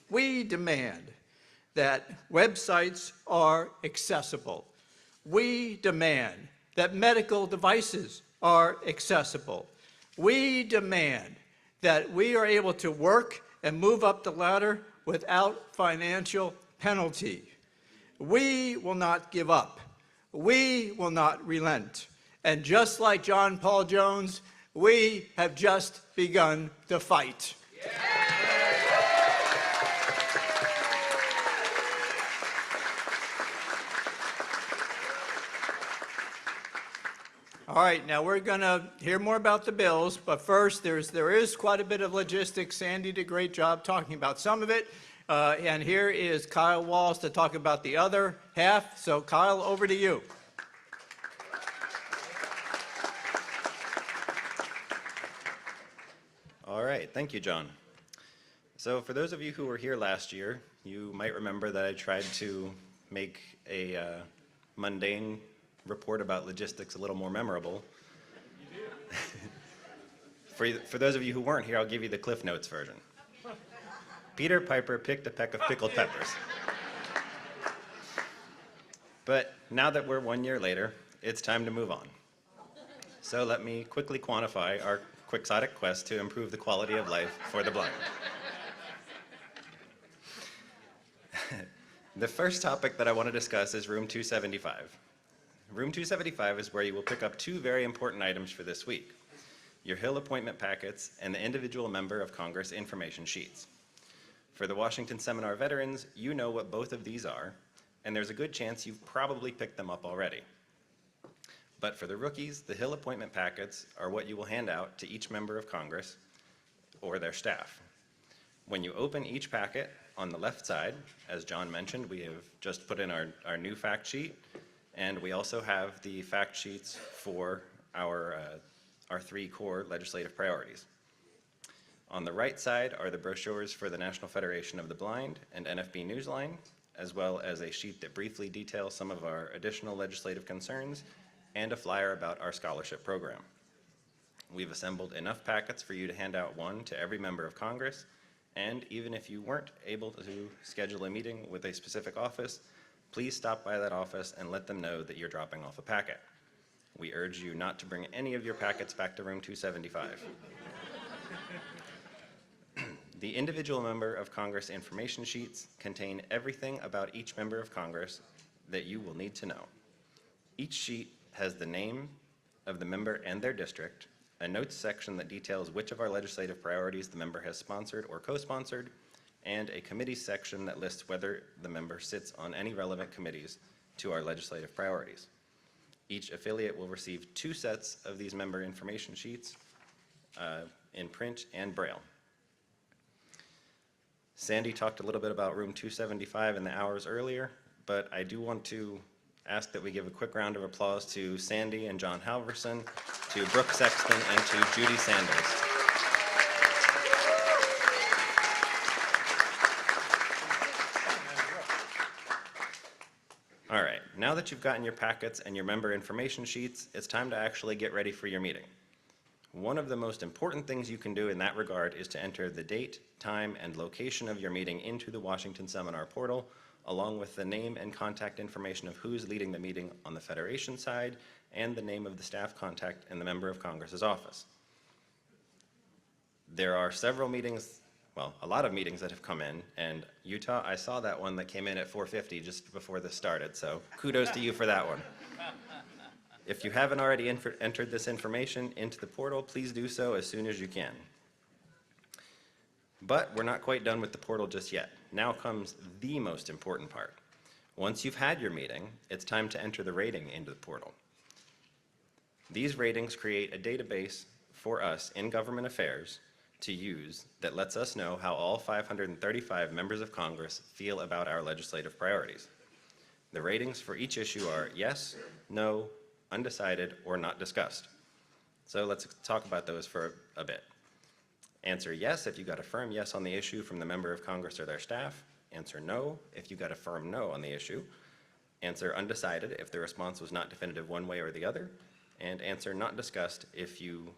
We demand that websites are accessible. We demand that medical devices are accessible. We demand that we are able to work and move up the ladder without financial penalty. We will not give up. We will not relent. And just like John Paul Jones, we have just begun to fight. All right, now we're going to hear more about the bills, but first there is quite a bit of logistics. Sandy did a great job talking about some of it, and here is Kyle Walls to talk about the other half. So Kyle, over to you. All right, thank you, John. So for those of you who were here last year, you might remember that I tried to make a mundane report about logistics a little more memorable. For those of you who weren't here, I'll give you the Cliff Notes version. Peter Piper picked a peck of pickled peppers. But now that we're 1 year later, it's time to move on. So let me quickly quantify our quixotic quest to improve the quality of life for the blind. The first topic that I want to discuss is room 275. Room 275 is where you will pick up two very important items for this week: your Hill appointment packets and the individual member of Congress information sheets. For the Washington Seminar veterans, you know what both of these are, and there's a good chance you've probably picked them up already. But for the rookies, the Hill appointment packets are what you will hand out to each member of Congress or their staff. When you open each packet, on the left side, as John mentioned, we have just put in our new fact sheet, and we also have the fact sheets for our three core legislative priorities. On the right side are the brochures for the National Federation of the Blind and NFB Newsline, as well as a sheet that briefly details some of our additional legislative concerns and a flyer about our scholarship program. We've assembled enough packets for you to hand out one to every member of Congress, and even if you weren't able to schedule a meeting with a specific office, please stop by that office and let them know that you're dropping off a packet. We urge you not to bring any of your packets back to room 275. The individual member of Congress information sheets contain everything about each member of Congress that you will need to know. Each sheet has the name of the member and their district, a notes section that details which of our legislative priorities the member has sponsored or co-sponsored, and a committee section that lists whether the member sits on any relevant committees to our legislative priorities. Each affiliate will receive 2 sets of these member information sheets in print and Braille. Sandy talked a little bit about room 275 in the hours earlier, but I do want to ask that we give a quick round of applause to Sandy and John Halverson, to Brooke Sexton, and to Judy Sanders. All right, now that you've gotten your packets and your member information sheets, it's time to actually get ready for your meeting. One of the most important things you can do in that regard is to enter the date, time, and location of your meeting into the Washington Seminar portal, along with the name and contact information of who's leading the meeting on the Federation side and the name of the staff contact in the member of Congress's office. There are several meetings, well, a lot of meetings that have come in, and Utah, I saw that one that came in at 4:50 just before this started, so kudos to you for that one. If you haven't already entered this information into the portal, please do so as soon as you can. But we're not quite done with the portal just yet. Now comes the most important part. Once you've had your meeting, it's time to enter the rating into the portal. These ratings create a database for us in government affairs to use that lets us know how all 535 members of Congress feel about our legislative priorities. The ratings for each issue are yes, no, undecided, or not discussed. So let's talk about those for a bit. Answer yes if you got a firm yes on the issue from the member of Congress or their staff. Answer no if you got a firm no on the issue. Answer undecided if the response was not definitive one way or the other. And answer not discussed if you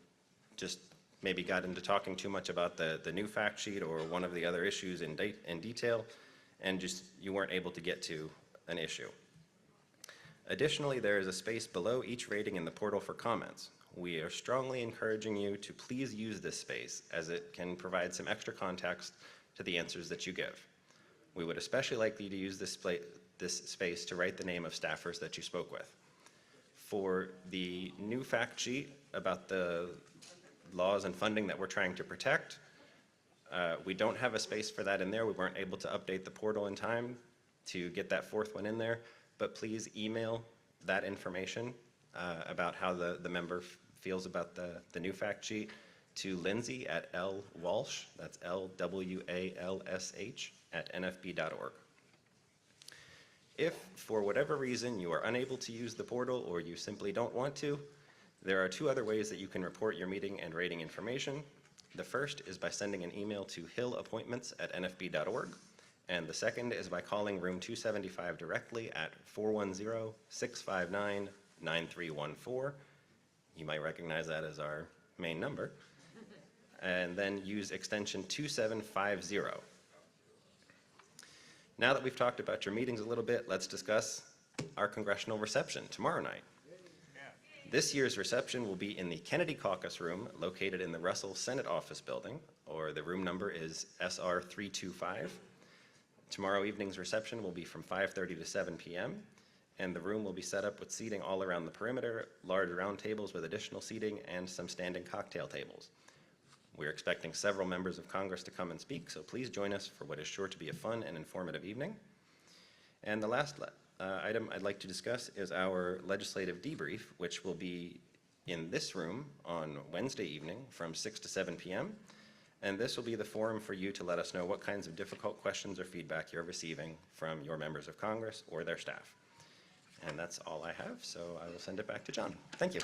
just maybe got into talking too much about the new fact sheet or one of the other issues in detail, and just you weren't able to get to an issue. Additionally, there is a space below each rating in the portal for comments. We are strongly encouraging you to please use this space, as it can provide some extra context to the answers that you give. We would especially like you to use this space to write the name of staffers that you spoke with. For the new fact sheet about the laws and funding that we're trying to protect, we don't have a space for that in there. We weren't able to update the portal in time to get that fourth one in there, but please email that information about how the member feels about the new fact sheet to Lindsay at lwalsh, that's LWALSH, at nfb.org. If, for whatever reason, you are unable to use the portal or you simply don't want to, there are two other ways that you can report your meeting and rating information. The first is by sending an email to hillappointments@nfb.org, and the second is by calling room 275 directly at 410-659-9314. You might recognize that as our main number, and then use extension 2750. Now that we've talked about your meetings a little bit, let's discuss our congressional reception tomorrow night. This year's reception will be in the Kennedy Caucus Room, located in the Russell Senate Office Building, or the room number is SR 325. Tomorrow evening's reception will be from 5:30 to 7 p.m., and the room will be set up with seating all around the perimeter, large round tables with additional seating, and some standing cocktail tables. We're expecting several members of Congress to come and speak, so please join us for what is sure to be a fun and informative evening. And the last item I'd like to discuss is our legislative debrief, which will be in this room on Wednesday evening from 6 to 7 p.m. And this will be the forum for you to let us know what kinds of difficult questions or feedback you're receiving from your members of Congress or their staff. And that's all I have, so I will send it back to John. Thank you.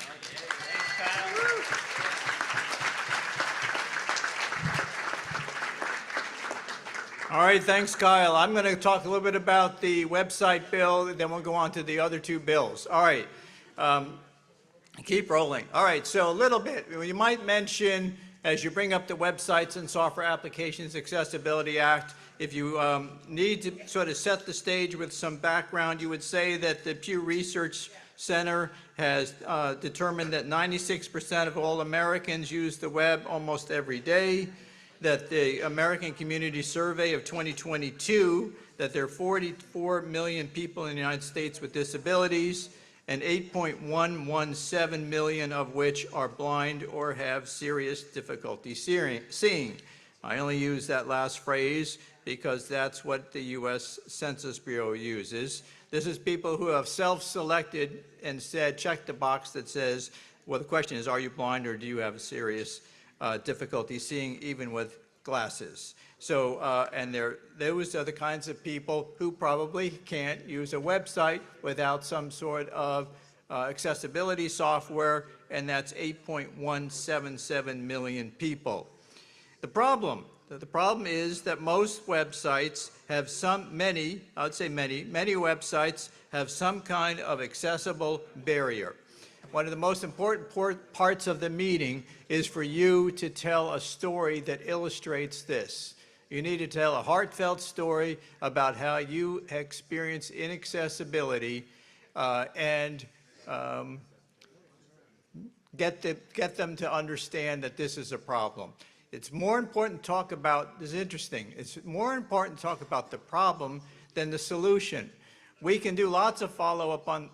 All right, thanks, Kyle. I'm going to talk a little bit about the website bill, then we'll go on to the other two bills. All right, keep rolling. All right, so a little bit. You might mention, as you bring up the Websites and Software Applications Accessibility Act, if you need to sort of set the stage with some background, you would say that the Pew Research Center has determined that 96% of all Americans use the web almost every day, that the American Community Survey of 2022, that there are 44 million people in the United States with disabilities, and 8.117 million of which are blind or have serious difficulty seeing. I only use that last phrase because that's what the U.S. Census Bureau uses. This is people who have self-selected and said, check the box that says, well, the question is, are you blind or do you have a serious difficulty seeing even with glasses? So, and those are the kinds of people who probably can't use a website without some sort of accessibility software, and that's 8.177 million people. The problem is that most websites have many websites have some kind of accessible barrier. One of the most important parts of the meeting is for you to tell a story that illustrates this. You need to tell a heartfelt story about how you experience inaccessibility and get them to understand that this is a problem. It's more important to talk about, this is interesting, it's more important to talk about the problem than the solution. We can do lots of follow-up on,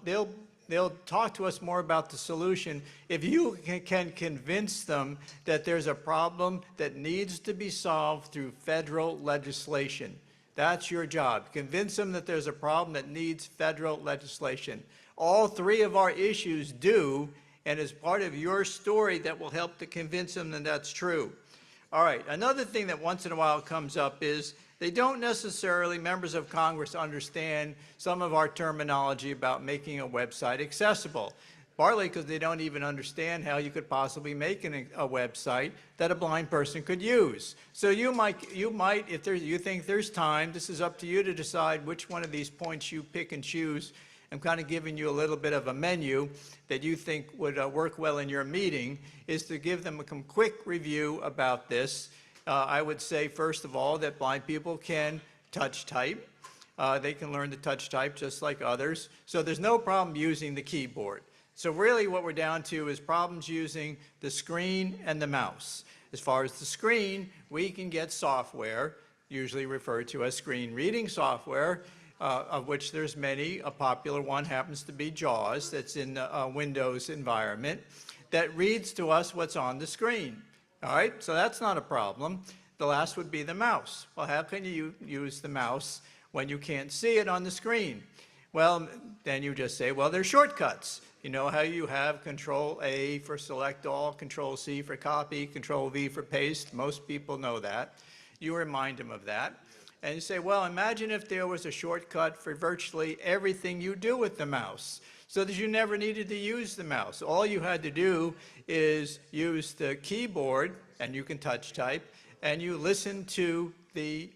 they'll talk to us more about the solution if you can convince them that there's a problem that needs to be solved through federal legislation. That's your job. Convince them that there's a problem that needs federal legislation. All three of our issues do, and as part of your story that will help to convince them that that's true. All right, another thing that once in a while comes up is they don't necessarily, members of Congress, understand some of our terminology about making a website accessible, partly because they don't even understand how you could possibly make a website that a blind person could use. So you might, if you think there's time, this is up to you to decide which one of these points you pick and choose. I'm kind of giving you a little bit of a menu that you think would work well in your meeting, is to give them a quick review about this. I would say, first of all, that blind people can touch type. They can learn to touch type just like others. So there's no problem using the keyboard. So really what we're down to is problems using the screen and the mouse. As far as the screen, we can get software, usually referred to as screen reading software, of which there's many. A popular one happens to be JAWS, that's in the Windows environment, that reads to us what's on the screen. All right, so that's not a problem. The last would be the mouse. Well, how can you use the mouse when you can't see it on the screen? Well, then you just say, well, there's shortcuts. You know how you have Control-A for select all, Control-C for copy, Control-V for paste. Most people know that. You remind them of that. And you say, well, imagine if there was a shortcut for virtually everything you do with the mouse, so that you never needed to use the mouse. All you had to do is use the keyboard, and you can touch type, and you listen to the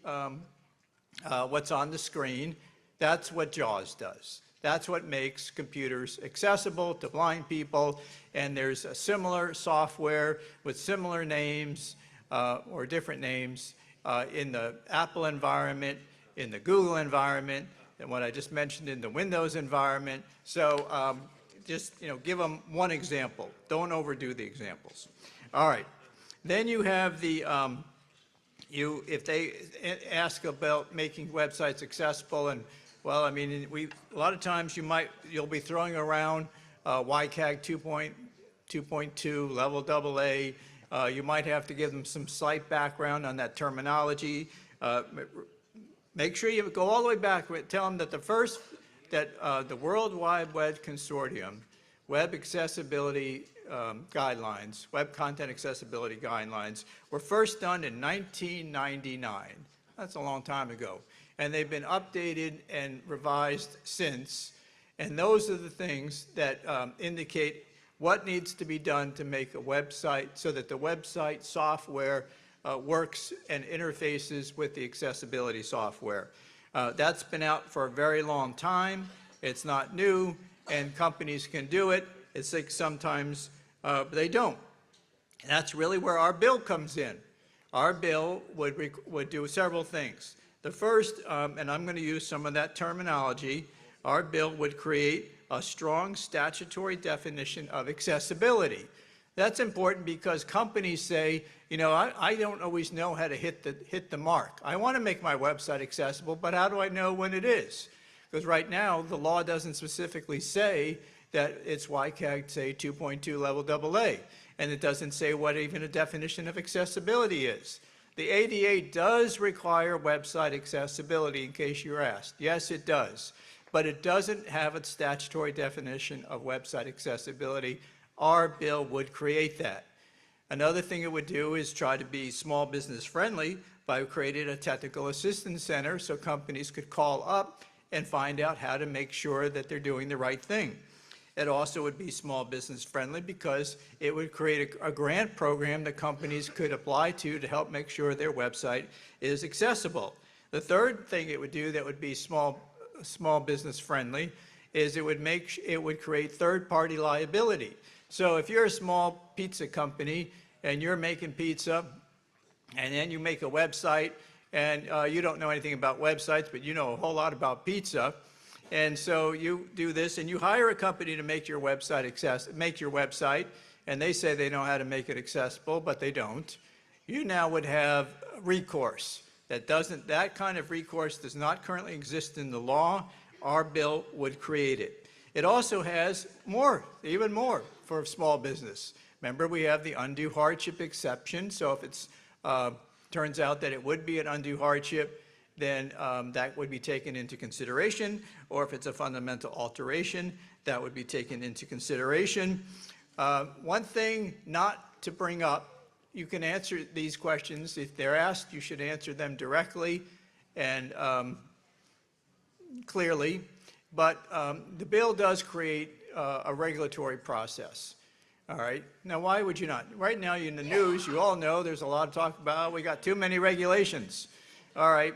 what's on the screen. That's what JAWS does. That's what makes computers accessible to blind people, and there's a similar software with similar names or different names in the Apple environment, in the Google environment, and what I just mentioned in the Windows environment. So just give them one example. Don't overdo the examples. All right. Then you have the, if they ask about making websites accessible, and well, I mean, a lot of times you'll be throwing around YCAG 2.2, level AA. You might have to give them some slight background on that terminology. Make sure you go all the way back. Tell them that the World Wide Web Consortium, Web Accessibility Guidelines, Web Content Accessibility Guidelines, were first done in 1999. That's a long time ago. And they've been updated and revised since. And those are the things that indicate what needs to be done to make a website so that the website software works and interfaces with the accessibility software. That's been out for a very long time. It's not new, and companies can do it. It's like sometimes they don't. And that's really where our bill comes in. Our bill would do several things. The first, and I'm going to use some of that terminology, our bill would create a strong statutory definition of accessibility. That's important because companies say, I don't always know how to hit the mark. I want to make my website accessible, but how do I know when it is? Because right now, the law doesn't specifically say that it's YCAG, say, 2.2 level AA, and it doesn't say what even a definition of accessibility is. The ADA does require website accessibility, in case you're asked. Yes, it does. But it doesn't have a statutory definition of website accessibility. Our bill would create that. Another thing it would do is try to be small business friendly by creating a technical assistance center so companies could call up and find out how to make sure that they're doing the right thing. It also would be small business friendly because it would create a grant program that companies could apply to help make sure their website is accessible. The third thing it would do that would be small business friendly is it would create third-party liability. So if you're a small pizza company and you're making pizza and then you make a website and you don't know anything about websites, but you know a whole lot about pizza, and so you do this and you hire a company to make your website and they say they know how to make it accessible, but they don't. You now would have recourse. That kind of recourse does not currently exist in the law. Our bill would create it. It also has more, even more, for small business. Remember, we have the undue hardship exception, so if it's turns out that it would be an undue hardship, then that would be taken into consideration, or if it's a fundamental alteration, that would be taken into consideration. One thing not to bring up, you can answer these questions. If they're asked, you should answer them directly and clearly, but the bill does create a regulatory process. All right, now why would you not? Right now in the news, you all know there's a lot of talk about we got too many regulations. All right,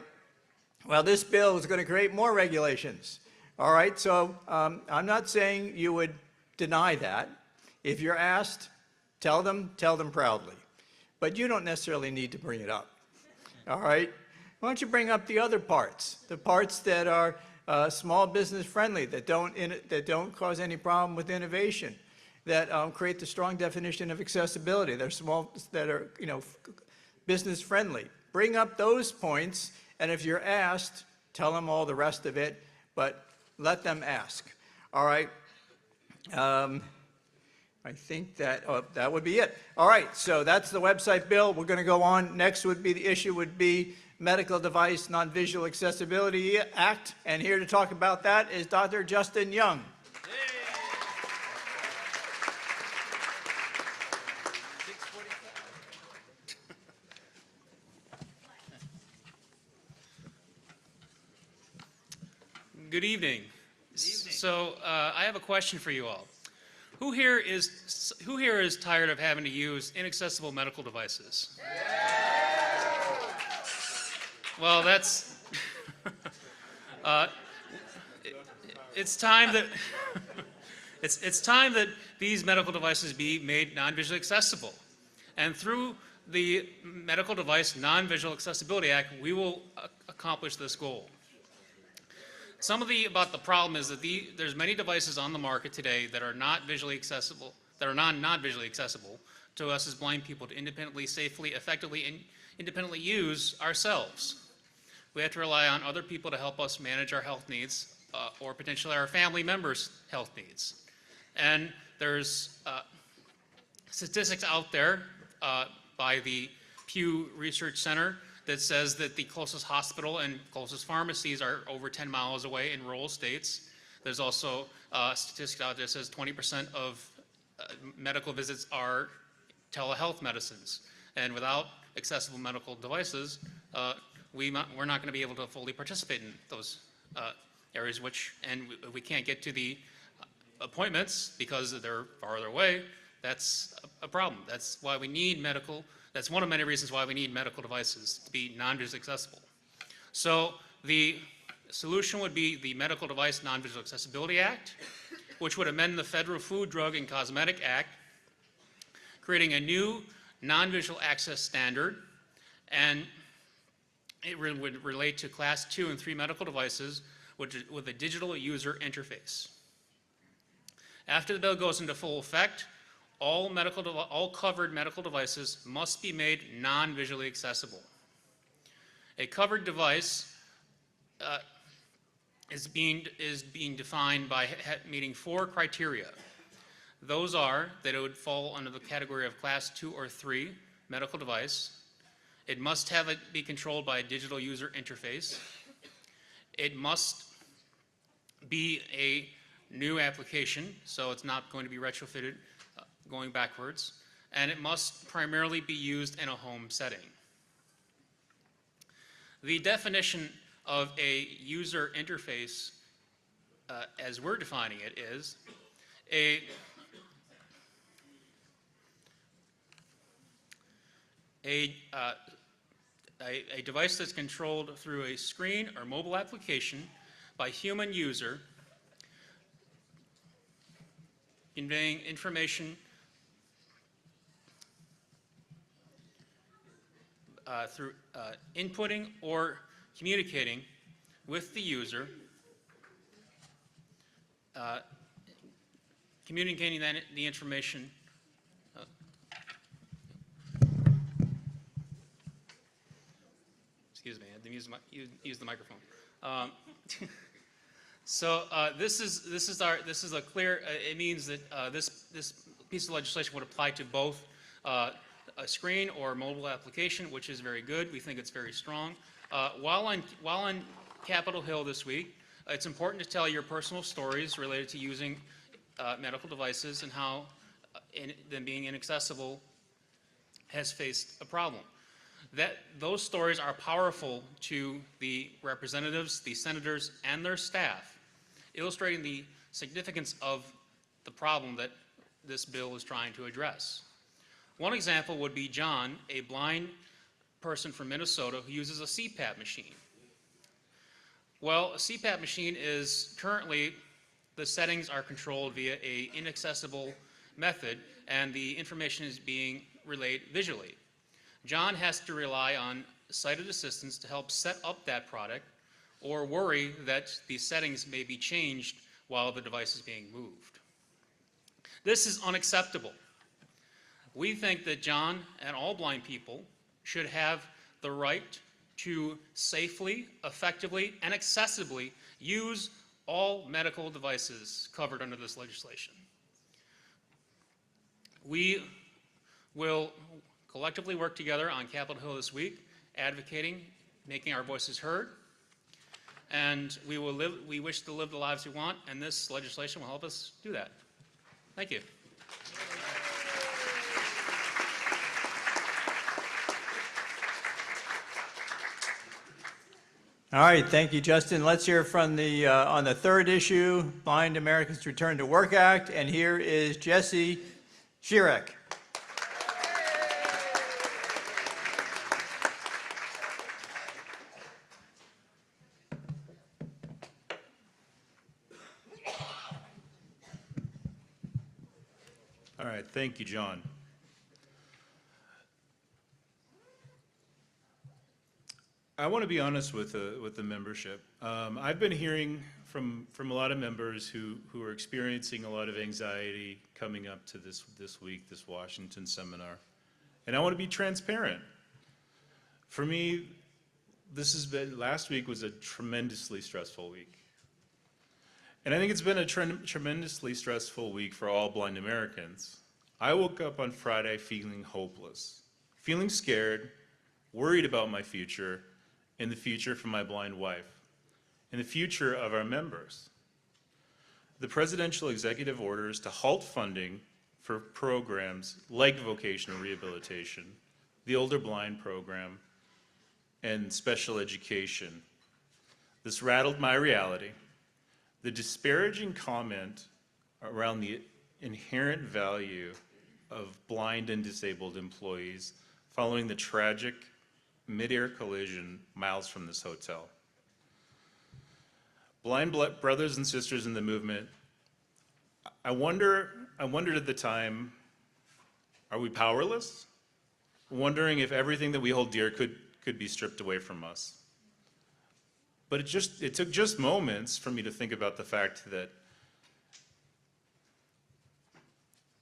well, this bill is going to create more regulations. All right, so I'm not saying you would deny that. If you're asked, tell them proudly. But you don't necessarily need to bring it up. All right, why don't you bring up the other parts, the parts that are small business friendly, that don't cause any problem with innovation, that create the strong definition of accessibility. They're small, that are business friendly. Bring up those points, and if you're asked, tell them all the rest of it, but let them ask. All right. I think that that would be it. All right, so that's the website bill. We're going to go on. Next would be the issue would be Medical Device Non-Visual Accessibility Act, and here to talk about that is Dr. Justin Young. Good evening. So I have a question for you all. Who here is tired of having to use inaccessible medical devices? Well, that's it's time that it's time that these medical devices be made non-visually accessible, and through the Medical Device Non-Visual Accessibility Act, we will accomplish this goal. Some of about the problem is that there's many devices on the market today that are not visually accessible, that are not visually accessible to us as blind people to independently, safely, effectively, and independently use ourselves. We have to rely on other people to help us manage our health needs or potentially our family members' health needs. And there's statistics out there by the Pew Research Center that says that the closest hospital and closest pharmacies are over 10 miles away in rural states. There's also statistics out there that says 20% of medical visits are telehealth medicines. And without accessible medical devices, we're not going to be able to fully participate in those areas, and we can't get to the appointments because they're farther away. That's a problem. That's why we need that's one of many reasons why we need medical devices to be non-visually accessible. So the solution would be the Medical Device Non-Visual Accessibility Act, which would amend the Federal Food, Drug, and Cosmetic Act, creating a new non-visual access standard, and it would relate to Class 2 and 3 medical devices with a digital user interface. After the bill goes into full effect, all covered medical devices must be made non-visually accessible. A covered device is being defined by meeting 4 criteria. Those are that it would fall under the category of Class 2 or 3 medical device. It must be controlled by a digital user interface. It must be a new application, so it's not going to be retrofitted going backwards, and it must primarily be used in a home setting. The definition of a user interface, as we're defining it, is a device that's controlled through a screen or mobile application by human user, conveying information through inputting or communicating with the user, communicating the information. Excuse me, I had to use the microphone. So this is a clear. It means that this piece of legislation would apply to both a screen or mobile application, which is very good. We think it's very strong. While on Capitol Hill this week, it's important to tell your personal stories related to using medical devices and how them being inaccessible has faced a problem. Those stories are powerful to the representatives, the senators, and their staff, illustrating the significance of the problem that this bill is trying to address. One example would be John, a blind person from Minnesota who uses a CPAP machine. Well, a CPAP machine is currently, the settings are controlled via an inaccessible method, and the information is being relayed visually. John has to rely on sighted assistants to help set up that product, or worry that the settings may be changed while the device is being moved. This is unacceptable. We think that John and all blind people should have the right to safely, effectively, and accessibly use all medical devices covered under this legislation. We will collectively work together on Capitol Hill this week, advocating, making our voices heard, and we wish to live the lives we want, and this legislation will help us do that. Thank you. All right, thank you, Justin. Let's hear from the, on the third issue, Blind Americans Return to Work Act, and here is Jesse Shirek. All right, thank you, John. I want to be honest with the membership. I've been hearing from a lot of members who are experiencing a lot of anxiety coming up to this week, this Washington seminar. And I want to be transparent. For me, last week was a tremendously stressful week. And I think it's been a tremendously stressful week for all blind Americans. I woke up on Friday feeling hopeless, feeling scared, worried about my future, and the future for my blind wife, and the future of our members. The presidential executive orders to halt funding for programs like vocational rehabilitation, the older blind program, and special education. This rattled my reality. The disparaging comment around the inherent value of blind and disabled employees following the tragic mid-air collision miles from this hotel. Blind brothers and sisters in the movement, I wondered at the time, are we powerless? Wondering if everything that we hold dear could be stripped away from us. But it took just moments for me to think about the fact that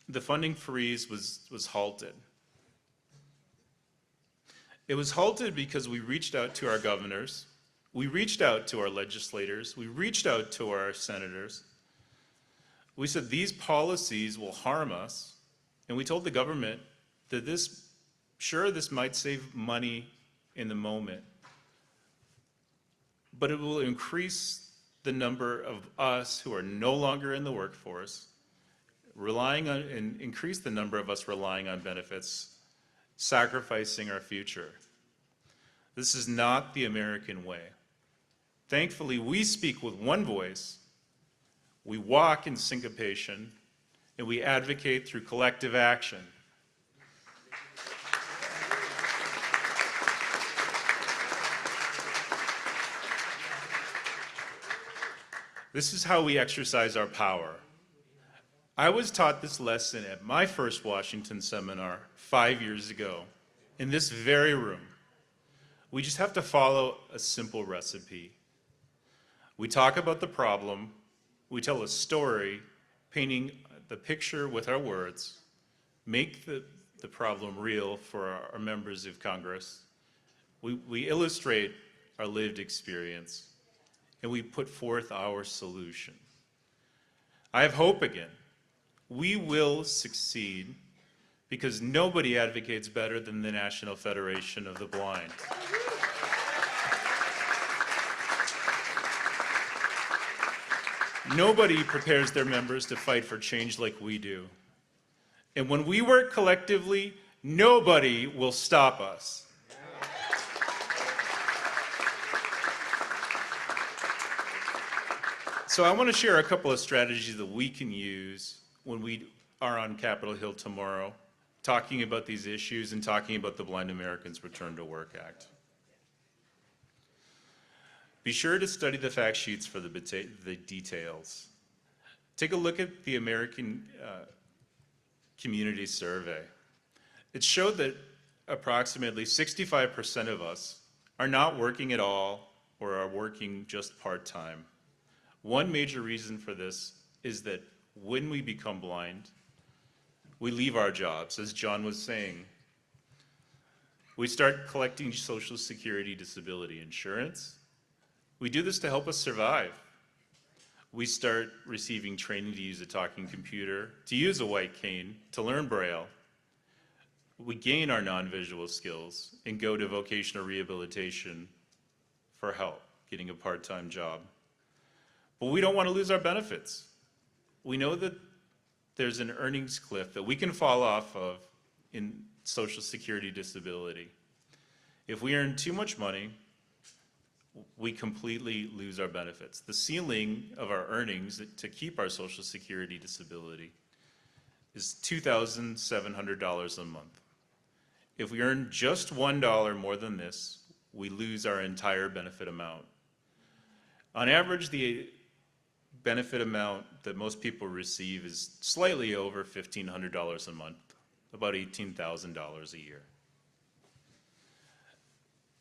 the funding freeze was halted. It was halted because we reached out to our governors, we reached out to our legislators, we reached out to our senators. We said these policies will harm us, and we told the government that this might save money in the moment, but it will increase the number of us who are no longer in the workforce, and increase the number of us relying on benefits, sacrificing our future. This is not the American way. Thankfully, we speak with one voice, we walk in syncopation, and we advocate through collective action. This is how we exercise our power. I was taught this lesson at my first Washington seminar 5 years ago, in this very room. We just have to follow a simple recipe. We talk about the problem, we tell a story, painting the picture with our words, make the problem real for our members of Congress. We illustrate our lived experience, and we put forth our solution. I have hope again. We will succeed because nobody advocates better than the National Federation of the Blind. Nobody prepares their members to fight for change like we do. And when we work collectively, nobody will stop us. So I want to share a couple of strategies that we can use when we are on Capitol Hill tomorrow, talking about these issues and talking about the Blind Americans Return to Work Act. Be sure to study the fact sheets for the details. Take a look at the American Community Survey. It showed that approximately 65% of us are not working at all or are working just part-time. One major reason for this is that when we become blind, we leave our jobs, as John was saying. We start collecting Social Security disability insurance. We do this to help us survive. We start receiving training to use a talking computer, to use a white cane, to learn Braille. We gain our non-visual skills and go to vocational rehabilitation for help, getting a part-time job. But we don't want to lose our benefits. We know that there's an earnings cliff that we can fall off of in Social Security disability. If we earn too much money, we completely lose our benefits. The ceiling of our earnings to keep our Social Security disability is $2,700 a month. If we earn just $1 more than this, we lose our entire benefit amount. On average, the benefit amount that most people receive is slightly over $1,500 a month, about $18,000 a year.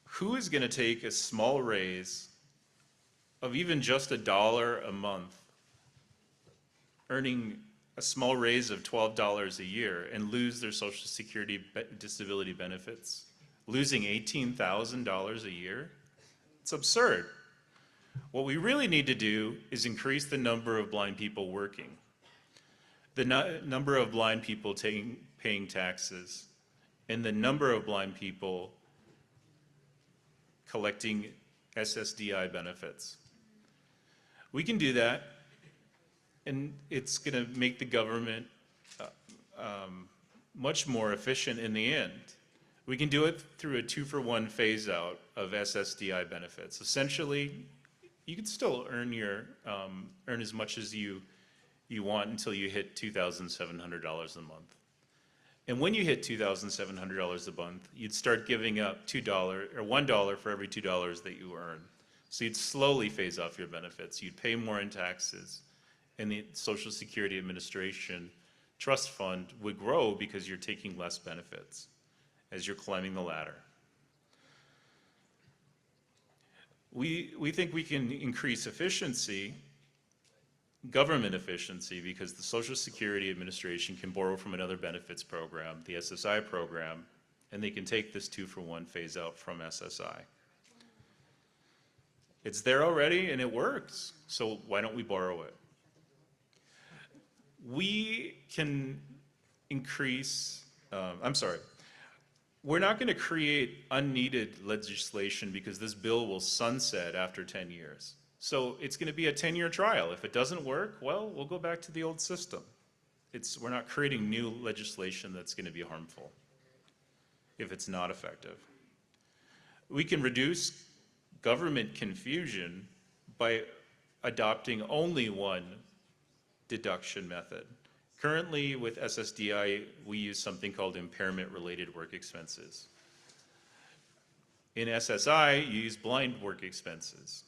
Who is going to take a small raise of even just $1 a month, earning a small raise of $12 a year, and lose their Social Security disability benefits, losing $18,000 a year? It's absurd. What we really need to do is increase the number of blind people working, the number of blind people paying taxes, and the number of blind people collecting SSDI benefits. We can do that, and it's going to make the government much more efficient in the end. We can do it through a 2-for-1 phase-out of SSDI benefits. Essentially, you can still earn as much as you want until you hit $2,700 a month. And when you hit $2,700 a month, you'd start giving up $1 for every $2 that you earn. So you'd slowly phase off your benefits. You'd pay more in taxes, and the Social Security Administration trust fund would grow because you're taking less benefits as you're climbing the ladder. We think we can increase efficiency, government efficiency, because the Social Security Administration can borrow from another benefits program, the SSI program, and they can take this 2-for-1 phase out from SSI. It's there already and it works, so why don't we borrow it? We can increase, we're not going to create unneeded legislation because this bill will sunset after 10 years. So it's going to be a 10-year trial. If it doesn't work, well, we'll go back to the old system. We're not creating new legislation that's going to be harmful if it's not effective. We can reduce government confusion by adopting only one deduction method. Currently, with SSDI, we use something called impairment-related work expenses. In SSI, you use blind work expenses.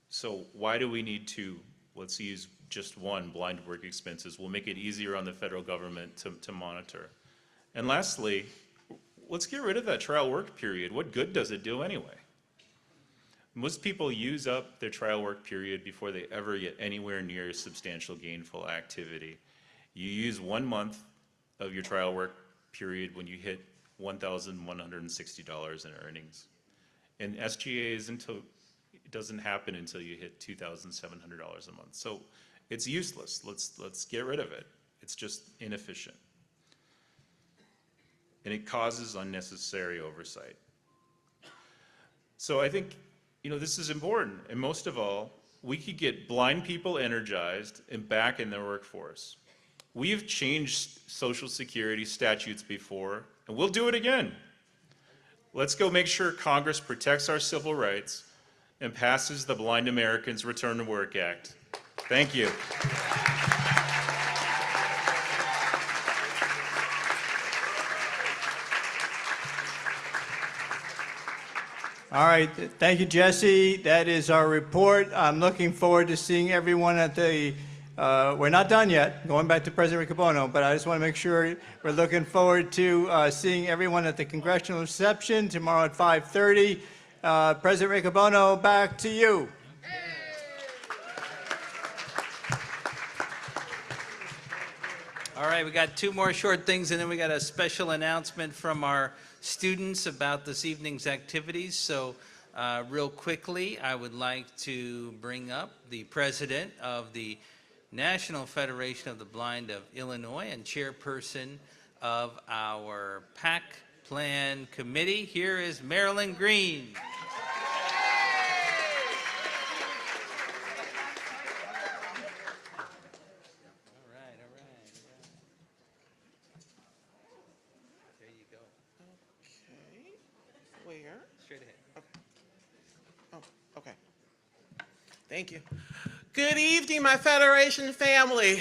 So why do we need two? Let's use just one, blind work expenses. We'll make it easier on the federal government to monitor. And lastly, let's get rid of that trial work period. What good does it do anyway? Most people use up their trial work period before they ever get anywhere near substantial gainful activity. You use 1 month of your trial work period when you hit $1,160 in earnings. And SGA is It doesn't happen until you hit $2,700 a month. So it's useless. Let's get rid of it. It's just inefficient. And it causes unnecessary oversight. So I think, this is important. And most of all, we could get blind people energized and back in the workforce. We've changed Social Security statutes before, and we'll do it again. Let's go make sure Congress protects our civil rights and passes the Blind Americans Return to Work Act. Thank you. All right, thank you, Jesse. That is our report. I'm looking forward to seeing everyone at the, we're not done yet, going back to President Riccobono, but I just want to make sure we're looking forward to seeing everyone at the congressional reception tomorrow at 5:30. President Riccobono, back to you. All right, we got two more short things, and then we got a special announcement from our students about this evening's activities. So real quickly, I would like to bring up the president of the National Federation of the Blind of Illinois and chairperson of our PAC Plan Committee. Here is Marilyn Green. Thank you. Good evening, my Federation family.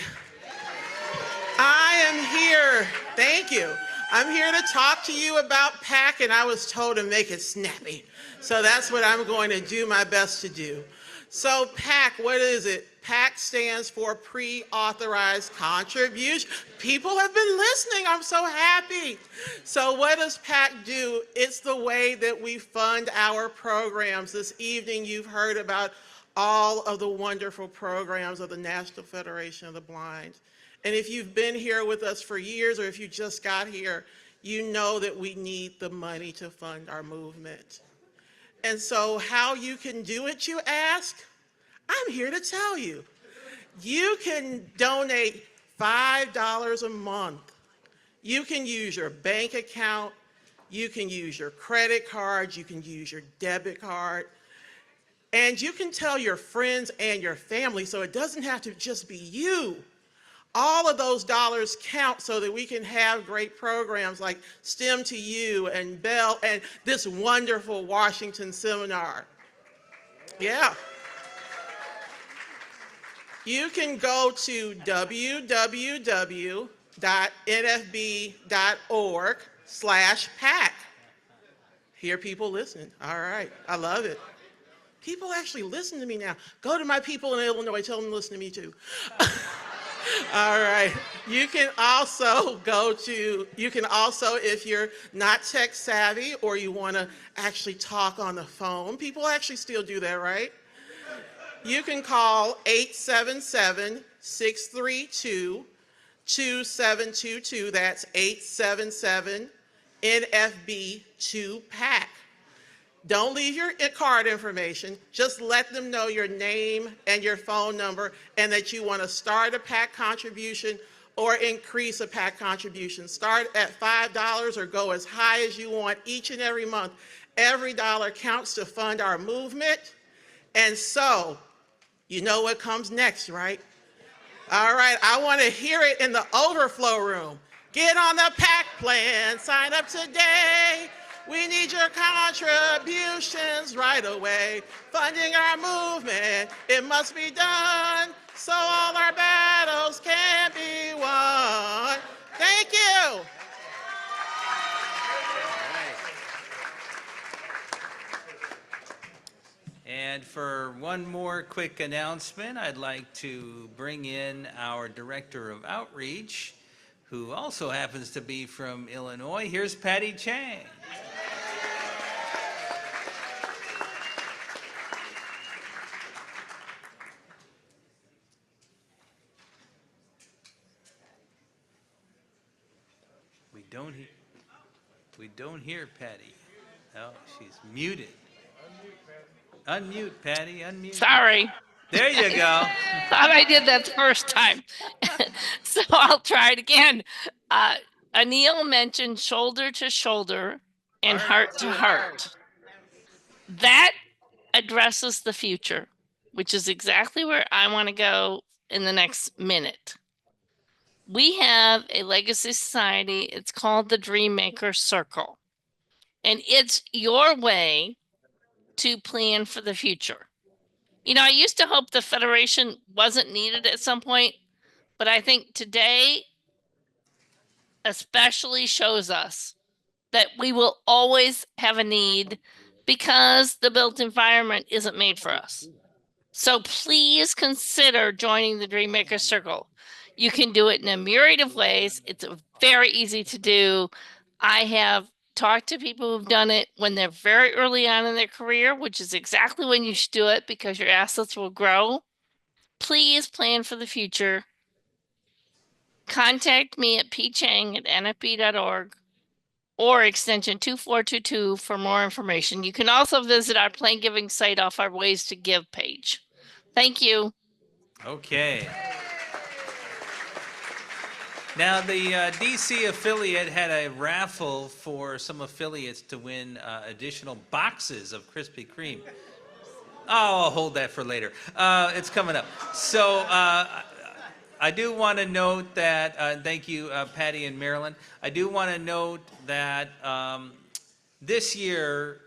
I am here, thank you. I'm here to talk to you about PAC, and I was told to make it snappy. So that's what I'm going to do my best to do. So PAC, what is it? PAC stands for Pre-Authorized Contribution. People have been listening, I'm so happy. So what does PAC do? It's the way that we fund our programs. This evening you've heard about all of the wonderful programs of the National Federation of the Blind. And if you've been here with us for years, or if you just got here, you know that we need the money to fund our movement. And so how you can do it, you ask? I'm here to tell you. You can donate $5 a month. You can use your bank account, you can use your credit card, you can use your debit card, and you can tell your friends and your family, so it doesn't have to just be you. All of those dollars count so that we can have great programs like STEM to You and Bell and this wonderful Washington seminar. Yeah. You can go to www.nfb.org/PAC. Hear people listening. All right, I love it. People actually listen to me now. Go to my people in Illinois, tell them to listen to me too. All right. You can also if you're not tech savvy or you want to actually talk on the phone, people actually still do that, right? You can call 877-632-2722. That's 877-NFB2PAC. Don't leave your card information. Just let them know your name and your phone number and that you want to start a PAC contribution or increase a PAC contribution. Start at $5 or go as high as you want each and every month. Every dollar counts to fund our movement. And so, you know what comes next, right? All right, I want to hear it in the overflow room. Get on the PAC plan, sign up today. We need your contributions right away. Funding our movement, it must be done so all our battles can be won. Thank you. And for one more quick announcement, I'd like to bring in our Director of Outreach, who also happens to be from Illinois. Here's Patty Chang. We don't hear Patty. Oh, she's muted. Unmute, Patty, unmute. Sorry. There you go. Thought I did that the first time. So I'll try it again. Anil mentioned shoulder to shoulder and heart to heart. That addresses the future, which is exactly where I want to go in the next minute. We have a legacy society. It's called the Dreammaker Circle. And it's your way to plan for the future. You know, I used to hope the Federation wasn't needed at some point, but I think today especially shows us that we will always have a need because the built environment isn't made for us. So please consider joining the Dreammaker Circle. You can do it in a myriad of ways. It's very easy to do. I have talked to people who've done it when they're very early on in their career, which is exactly when you should do it because your assets will grow. Please plan for the future. Contact me at pchang@nfb.org or extension 2422 for more information. You can also visit our Plan Giving site off our Ways to Give page. Thank you. Okay. Now, the DC affiliate had a raffle for some affiliates to win additional boxes of Krispy Kreme. Oh, I'll hold that for later. It's coming up. So I do want to note that, thank you, Patty and Marilyn. I do want to note that this year,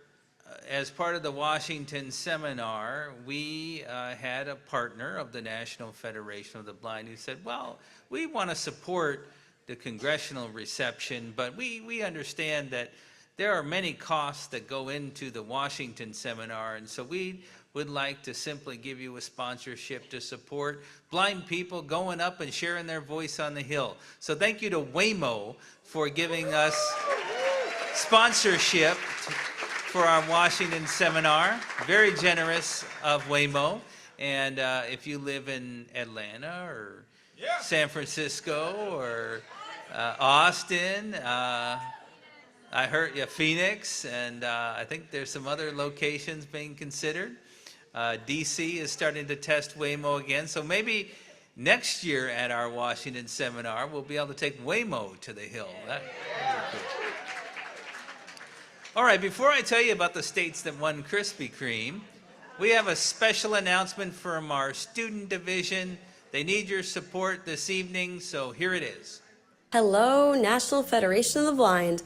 as part of the Washington seminar, we had a partner of the National Federation of the Blind who said, well, we want to support the congressional reception, but we understand that there are many costs that go into the Washington seminar, and so we would like to simply give you a sponsorship to support blind people going up and sharing their voice on the Hill. So thank you to Waymo for giving us sponsorship for our Washington seminar. Very generous of Waymo. And if you live in Atlanta or San Francisco or Austin, I heard Phoenix, and I think there's some other locations being considered. DC is starting to test Waymo again, so maybe next year at our Washington seminar, we'll be able to take Waymo to the Hill. That'd be cool. All right, before I tell you about the states that won Krispy Kreme, we have a special announcement from our student division. They need your support this evening, so here it is. Hello, National Federation of the Blind.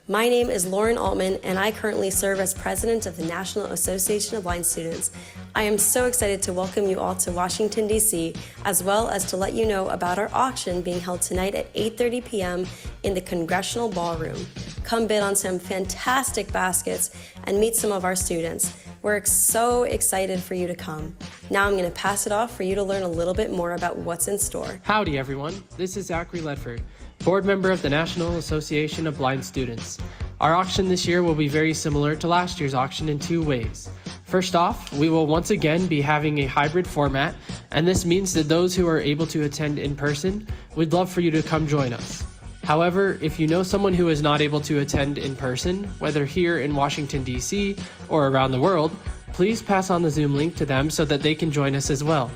My name is Lauren Altman, and I currently serve as president of the National Association of Blind Students. I am so excited to welcome you all to Washington, D.C., as well as to let you know about our auction being held tonight at 8:30 p.m. in the Congressional Ballroom. Come bid on some fantastic baskets and meet some of our students. We're so excited for you to come. Now I'm going to pass it off for you to learn a little bit more about what's in store. Howdy, everyone. This is Zachary Ledford, board member of the National Association of Blind Students. Our auction this year will be very similar to last year's auction in two ways. First off, we will once again be having a hybrid format, and this means that those who are able to attend in person, we'd love for you to come join us. However, if you know someone who is not able to attend in person, whether here in Washington, D.C. or around the world, please pass on the Zoom link to them so that they can join us as well.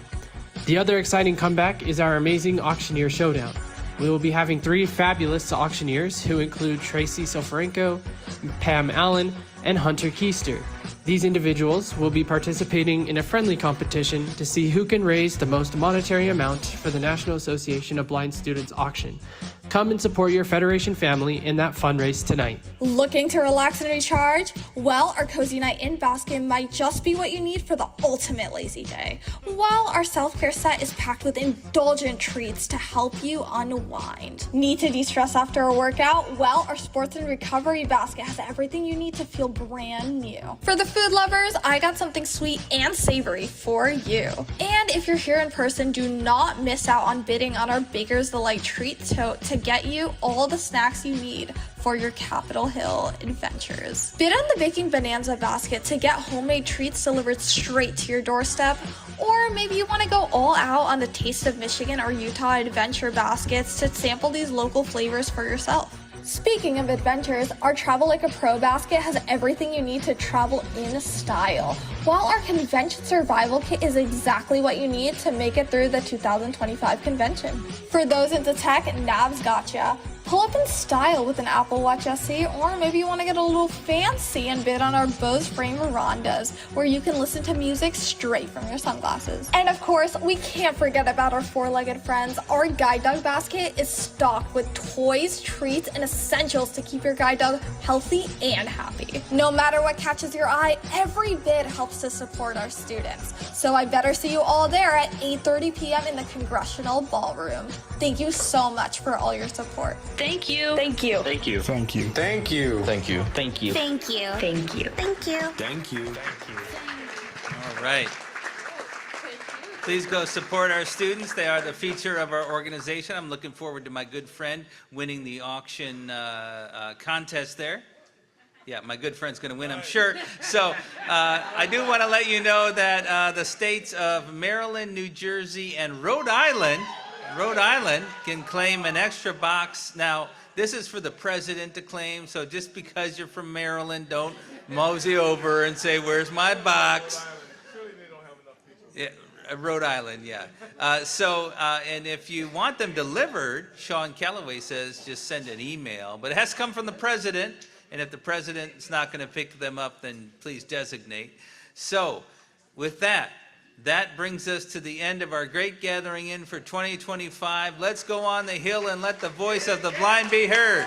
The other exciting comeback is our amazing Auctioneer Showdown. We will be having 3 fabulous auctioneers who include Tracy Soferenko, Pam Allen, and Hunter Keister. These individuals will be participating in a friendly competition to see who can raise the most monetary amount for the National Association of Blind Students auction. Come and support your Federation family in that fundraise tonight. Looking to relax and recharge? Well, our Cozy Night In basket might just be what you need for the ultimate lazy day. While our self-care set is packed with indulgent treats to help you unwind. Need to de-stress after a workout? Well, our sports and recovery basket has everything you need to feel brand new. For the food lovers, I got something sweet and savory for you. And if you're here in person, do not miss out on bidding on our Baker's Delight treat tote to get you all the snacks you need for your Capitol Hill adventures. Bid on the Baking Bonanza basket to get homemade treats delivered straight to your doorstep, or maybe you want to go all out on the Taste of Michigan or Utah adventure baskets to sample these local flavors for yourself. Speaking of adventures, our Travel Like a Pro basket has everything you need to travel in style, while our Convention Survival Kit is exactly what you need to make it through the 2025 convention. For those into tech, Nav's gotcha. Pull up in style with an Apple Watch SE, or maybe you want to get a little fancy and bid on our Bose frame verandas, where you can listen to music straight from your sunglasses. And of course, we can't forget about our four-legged friends. Our guide dog basket is stocked with toys, treats, and essentials to keep your guide dog healthy and happy. No matter what catches your eye, every bid helps to support our students. So I better see you all there at 8:30 p.m. in the Congressional Ballroom. Thank you so much for all your support. Thank you. Thank you. Thank you. Thank you. Thank you. Thank you. Thank you. Thank you. Thank you. Thank you. Thank you. All right. Please go support our students. They are the feature of our organization. I'm looking forward to my good friend winning the auction contest there. Yeah, my good friend's going to win, I'm sure. So I do want to let you know that the states of Maryland, New Jersey, and Rhode Island can claim an extra box. Now, this is for the president to claim, so just because you're from Maryland, don't mosey over and say, where's my box? Yeah, Rhode Island, yeah. And if you want them delivered, Sean Calloway says just send an email. But it has to come from the president, and if the president's not going to pick them up, then please designate. So, with that brings us to the end of our great gathering in for 2025. Let's go on the Hill and let the voice of the blind be heard.